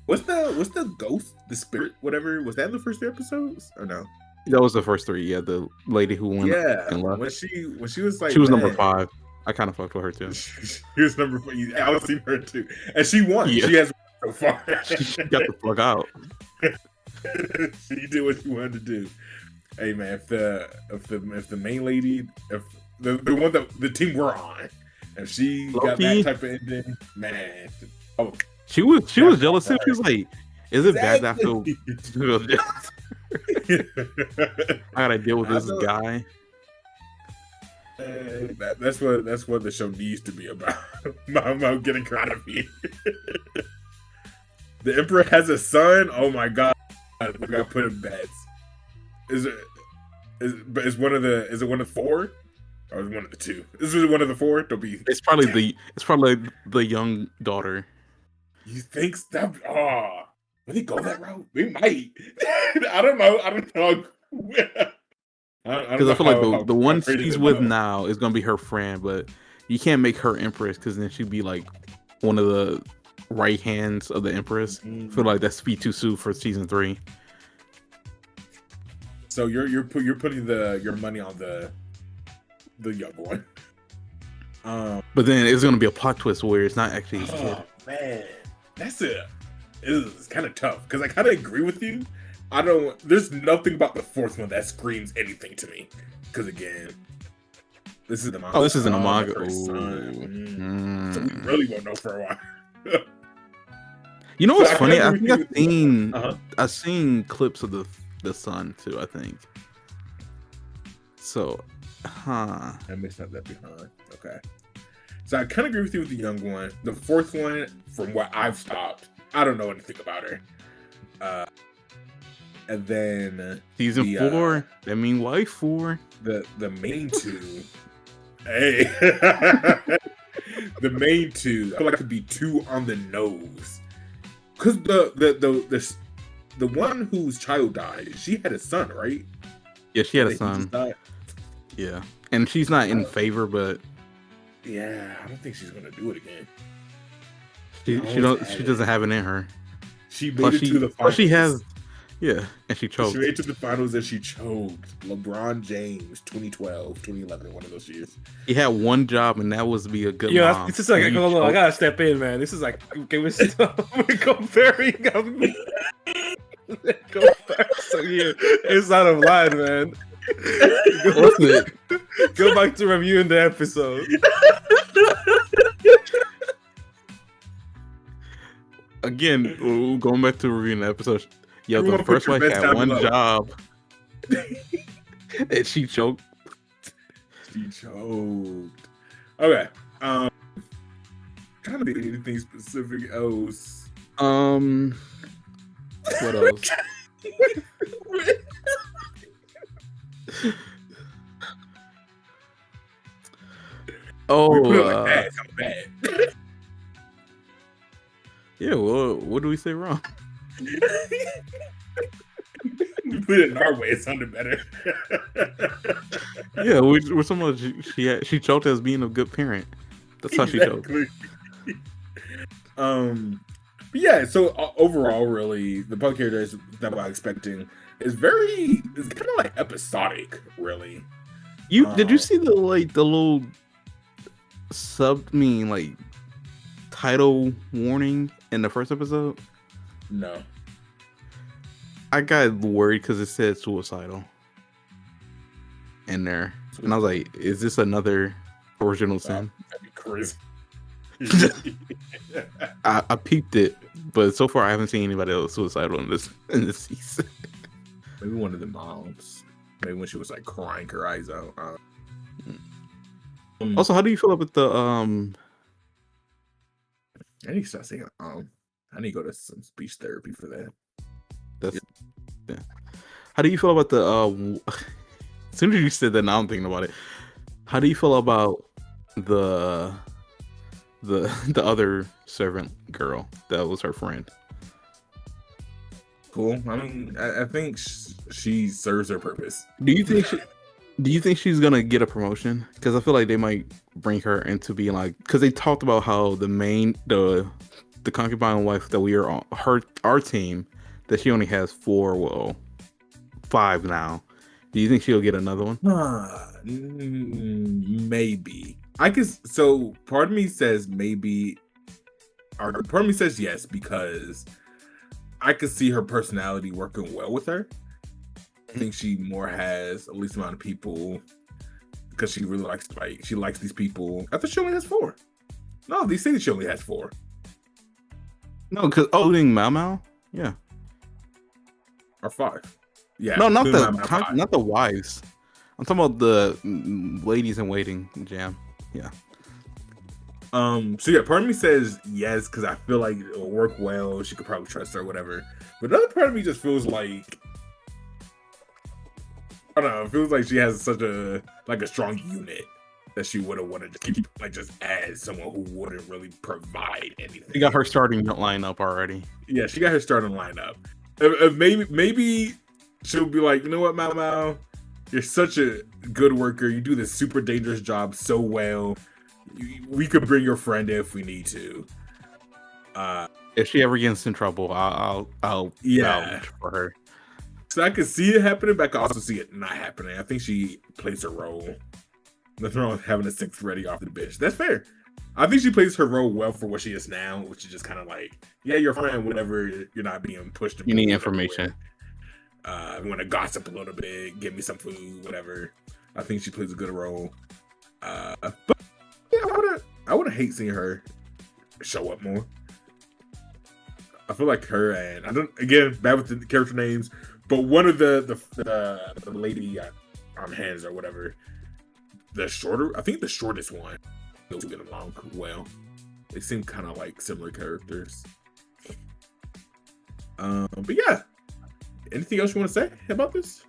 What's the ghost, the spirit, whatever? Was that in the first 3 episodes or no? That was the first 3. Yeah, the lady who won. Yeah, and left. when she was like, she was number 5. I kind of fucked with her too. She was number 4. I was seeing her too, and she won. Yeah. She has so far. She got the fuck out. She did what she wanted to do. Hey man, if the main lady, if the one that the team we're on, if she got that type of ending, man. Oh, she was jealous too. She was like, "Is it bad that I feel jealous? I gotta deal with this guy." That's what the show needs to be about. about getting her out of here. The emperor has a son. Oh my god! We gotta put in bets. Is it one of the 4? Or is it one of the 2? Is it one of the 4? Don't be. It's probably the young daughter. You think that? Oh, will they go that route? They might. I don't know. Because I feel like the one she's with now is gonna be her friend, but you can't make her empress because then she'd be like one of the right hands of the empress. I feel like that's be too soon for season 3. So you're putting your money on the young one. But then it's gonna be a plot twist where it's not actually his kid. Man, it's kind of tough because I kind of agree with you. There's nothing about the 4th one that screams anything to me. Because again, this is the manga. Oh, this isn't a manga. So we really won't know for a while. You know what's funny? I think I've seen clips of the son too, I think. So, I missed out that behind. Okay. So I kind of agree with you with the young one. The 4th one, from what I've stopped, I don't know anything about her. And then season 4, that mean wife 4. The main 2. Hey. The main 2, I feel like could be too on the nose. Cause the one whose child died, she had a son, right? Yeah, she had a son. Yeah. And she's not in favor, but yeah, I don't think she's gonna do it again. She doesn't have it in her. She made it to the finals. She has. Yeah, and she choked. She made it to the finals and she choked. LeBron James, 2012, 2011, one of those years. He had one job, and that was to be a good mom. This is like, hold on, I gotta step in, man. This is like, okay, we're comparing. Go back. So yeah, it's not a line, man. What's it? Go back to reviewing the episode. Again, going back to reviewing the episode. Yo, the first wife had one job, and she choked. She choked. Okay. Trying to be anything specific else. What else? We put it like Oh, that. It's not bad. yeah. Well, what do we say wrong? We put it in our way. It sounded better. Yeah, we're talking about she choked as being a good parent. That's how she choked. But yeah. So overall, really, the Apothecary Diaries that I'm expecting is it's kind of like episodic, really. Did you see the little title warning in the first episode? No. I got worried because it said suicidal in there, and I was like, "Is this another original sin?" That'd be crazy. I peeped it, but so far I haven't seen anybody else suicidal in this season. Maybe one of the moms. Maybe when she was like crying her eyes out. Also, how do you feel about the I need to start saying I need to go to some speech therapy for that. Yeah. How do you feel about the as soon as you said that, now I'm thinking about it. How do you feel about the other servant girl that was her friend? Cool. I mean, I think she serves her purpose. Do you think she's gonna get a promotion? Because I feel like they might bring her into being like, because they talked about how the concubine wife that we are on our team, that she only has 5 now. Do you think she'll get another one? Maybe. So part of me says maybe, or part of me says yes, because I could see her personality working well with her. I think she more has a least amount of people because she really likes she likes these people. I thought she only has 4. No, they say that she only has 4. No, because doing Mau Mau, yeah, or 5. Yeah, no, not the wives. I'm talking about the ladies in waiting jam. Yeah. So yeah, part of me says yes because I feel like it'll work well. She could probably trust her, or whatever. But another part of me just feels like, I don't know. It feels like she has such a strong unit that she would have wanted to keep just as someone who wouldn't really provide anything. She got her starting lineup already. Yeah, she got her starting lineup. Maybe she'll be like, you know what, Mau Mau, you're such a good worker. You do this super dangerous job so well. We could bring your friend if we need to. If she ever gets in trouble, I'll vouch for her. So I can see it happening, but I can also see it not happening. I think she plays her role. Nothing wrong with having a 6th ready off the bench. That's fair. I think she plays her role well for what she is now, which is just kind of like, yeah, you're fine whenever you're not being pushed. You need information. I want to gossip a little bit, give me some food, whatever. I think she plays a good role. But yeah, I would hate seeing her show up more. I feel like her and bad with the character names, but one of the lady on hands or whatever, I think the shortest one, they'll get along well. They seem kind of like similar characters. But yeah, anything else you want to say about this?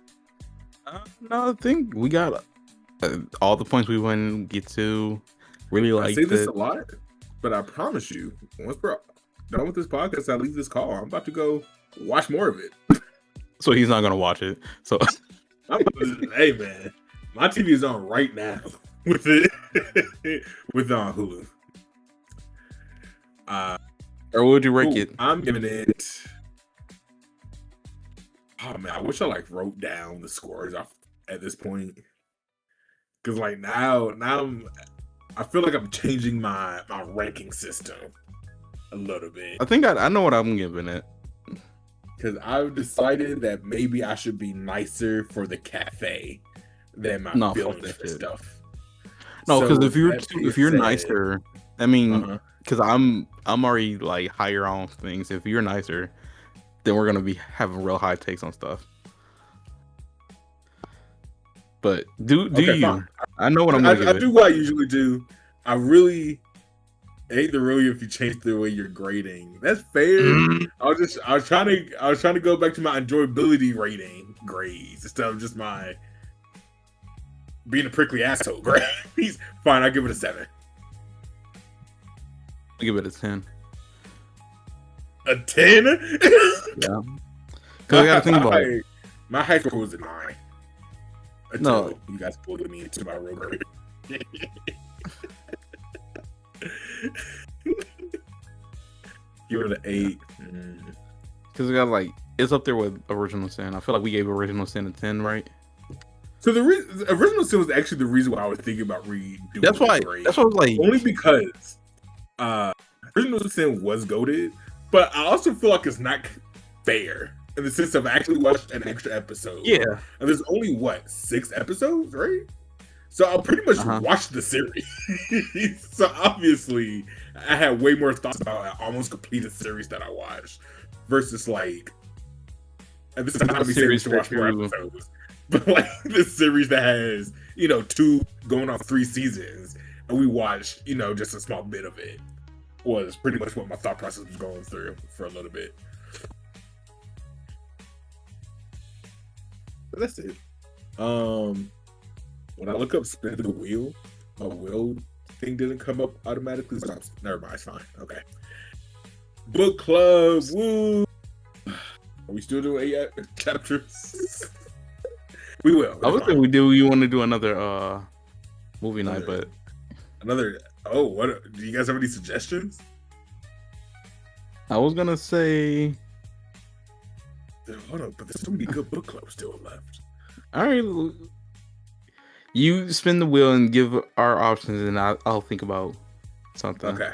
No, I think we got all the points we want to get to. Really like. I say this a lot, but I promise you, once we're done with this podcast, I leave this call, I'm about to go watch more of it. So he's not gonna watch it. So hey man, my TV is on right now with it with Hulu. Or would you rank it? I'm giving it. Oh man, I wish I wrote down the scores off at this point, because now I feel like I'm changing my ranking system a little bit. I think I know what I'm giving it. Because I've decided that maybe I should be nicer for the cafe than my feelings for stuff. No, because if you're nicer, I mean, because I'm already higher on things. If you're nicer, then we're gonna be having real high takes on stuff. But do you? Fine. I know what I'm gonna give I do what I usually do. I really hate the rule if you change the way you're grading. That's fair. I was trying to go back to my enjoyability rating grades instead of just my being a prickly asshole grades. Fine, I'll give it a 7. I'll give it a 10. A 10? Yeah. Because I gotta think about it. My high score was a 9. No. You guys pulled me into my room. Give it an 8. Because we got like, it's up there with Original Sin. I feel like we gave Original Sin a 10, right? So the Original Sin was actually the reason why I was thinking about redoing. That's why I was like, only because Original Sin was goated, but I also feel like it's not fair in the sense of I actually watched an extra episode. Yeah, and there's only 6 episodes, right? So I pretty much watched the series. So obviously, I had way more thoughts about an almost completed series that I watched versus like. And this is not me saying we should watch more episodes, but like this series that has 2 going on 3 seasons, and we watched just a small bit of it, was pretty much what my thought process was going through for a little bit. But that's it. When I look up spin the wheel, my wheel thing didn't come up automatically. Never mind, it's fine. Okay. Book club, woo! Are we still doing 8 chapters? We will. I was thinking you want to do another movie night, but what do you guys have any suggestions? I was gonna say, hold on, but there's so many good book clubs still left. All right, you spin the wheel and give our options, and I'll think about something. Okay.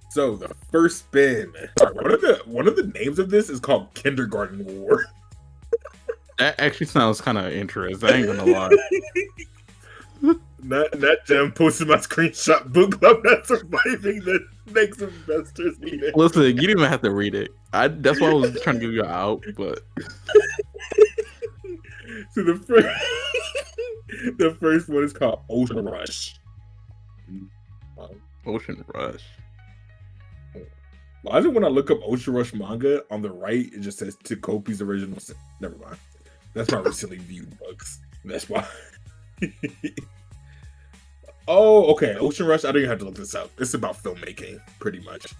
So the first spin. One of the names of this is called Kindergarten War. That actually sounds kind of interesting. I ain't gonna lie. Not Jim posted my screenshot book club that's surviving the next investors meeting. Listen, you didn't even have to read it. That's why I was trying to give you an out, but so the first one is called Ocean Rush. Ocean Rush. Why is it when I look up Ocean Rush manga on the right, it just says Takopi's original? Never mind. That's my recently viewed books. That's why. Oh, okay. Ocean Rush. I don't even have to look this up. It's about filmmaking, pretty much.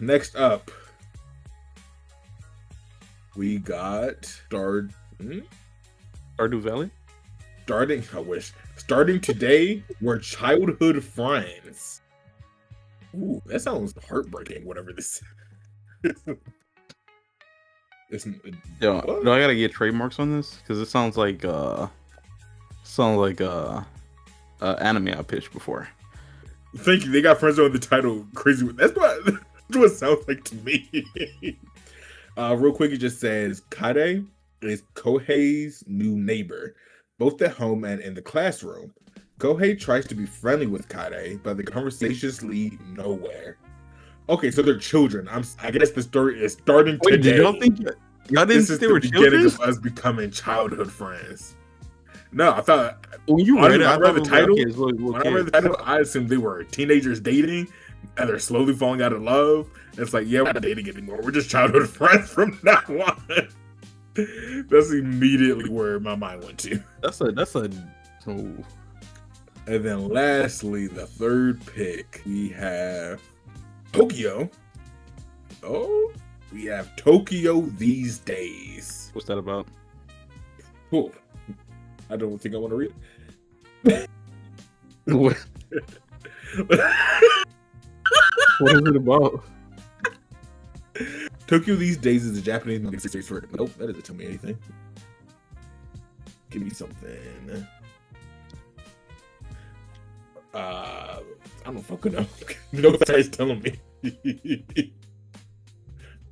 Next up, we got Stardew Valley. Starting today, we're childhood friends. Ooh, that sounds heartbreaking. Whatever this is. Do I gotta get trademarks on this? Because it sounds like anime I pitched before. Thank you. They got friends on the title. Crazy. That's what it sounds like to me. Real quick, it just says Kade is Kohei's new neighbor, both at home and in the classroom. Kohei tries to be friendly with Kade, but the conversations lead nowhere. Okay, so they're children. I guess the story is starting today. Did y'all think y'all didn't think they were children? Of us becoming childhood friends. No, I thought when you read it, I read the title. When I read the title, I assumed they were teenagers dating, and they're slowly falling out of love. And it's like, yeah, we're not dating anymore. We're just childhood friends from now on. That's immediately where my mind went to. That's a. Oh. And then lastly, the third pick, we have Tokyo. Oh, we have Tokyo These Days. What's that about? Cool. I don't think I want to read it. What? What is it about? Tokyo These Days is a Japanese manga series for. Nope, that doesn't tell me anything. Give me something. I don't fucking know. No guy's telling me.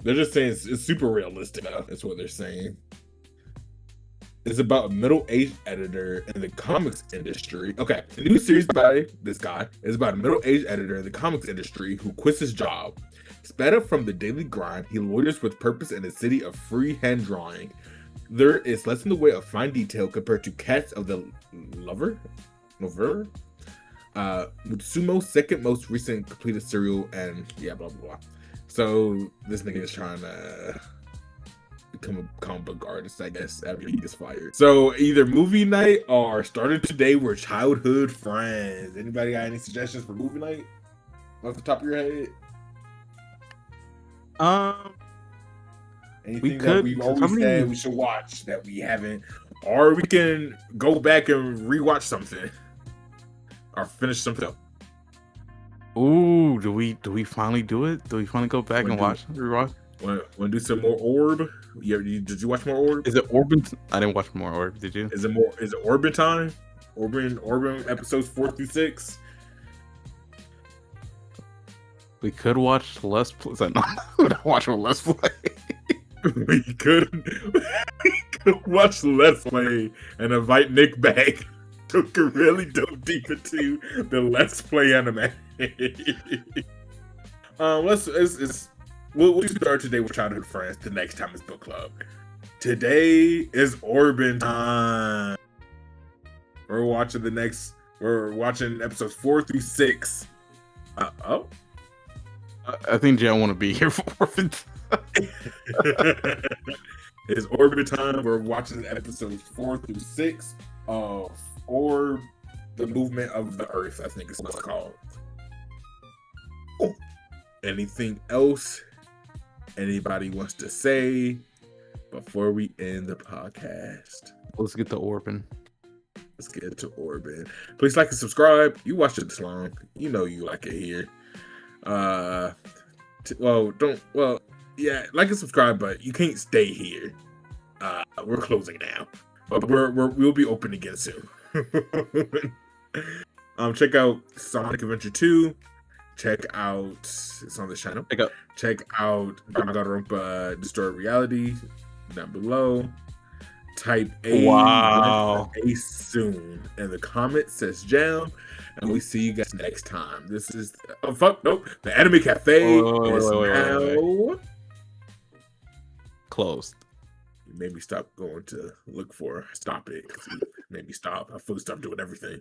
They're just saying it's super realistic. That's what they're saying. It's about a middle-aged editor in the comics industry. Okay, the new series by this guy is about a middle-aged editor in the comics industry who quits his job. Sped up from the daily grind, he loiters with purpose in a city of free hand drawing. There is less in the way of fine detail compared to Cats of the Lover. November. Mutsumo's second most recent completed serial, and yeah, blah blah blah. So this nigga is trying to become a comic book artist, I guess, after he gets fired. So either movie night or started today we're childhood friends. Anybody got any suggestions for movie night off the top of your head? Anything that we've always said we should watch that we haven't, or we can go back and rewatch something or finish something up. Ooh, do we finally do it? Do we finally go back and rewatch? Want to do some more Orb? Did you watch more Orb? Is it Orbin? I didn't watch more Orb. Did you? Is it Orbin time? Orbin episodes 4 through 6. We could watch Let's Play. Is that not? We're not watching Let's Play. we could watch Let's Play and invite Nick back. Took a really dope deep into the Let's Play anime. We'll start today with childhood friends. The next time is book club. Today is Orbin time. We're watching episodes 4 through 6. I think Jan want to be here for Orbin time. It's Orbin time. We're watching episodes 4 through 6 of Orb, the movement of the Earth, I think is what it's called. Anything else anybody wants to say before we end the podcast? Let's get to Orbin. Let's get to Orbin. Please like and subscribe. You watched it this long. You know you like it here. Like and subscribe, but you can't stay here. We're closing now. But we'll be open again soon. Check out Sonic Adventure 2. Check out, it's on the channel. Check out Danganronpa Destroy Reality down below. Type A, wow, A soon in the comments, says Jam, and we see you guys next time. This is the Anime Cafe is now closed. You made me stop going to look for stop it. You made me stop. I fully stopped doing everything.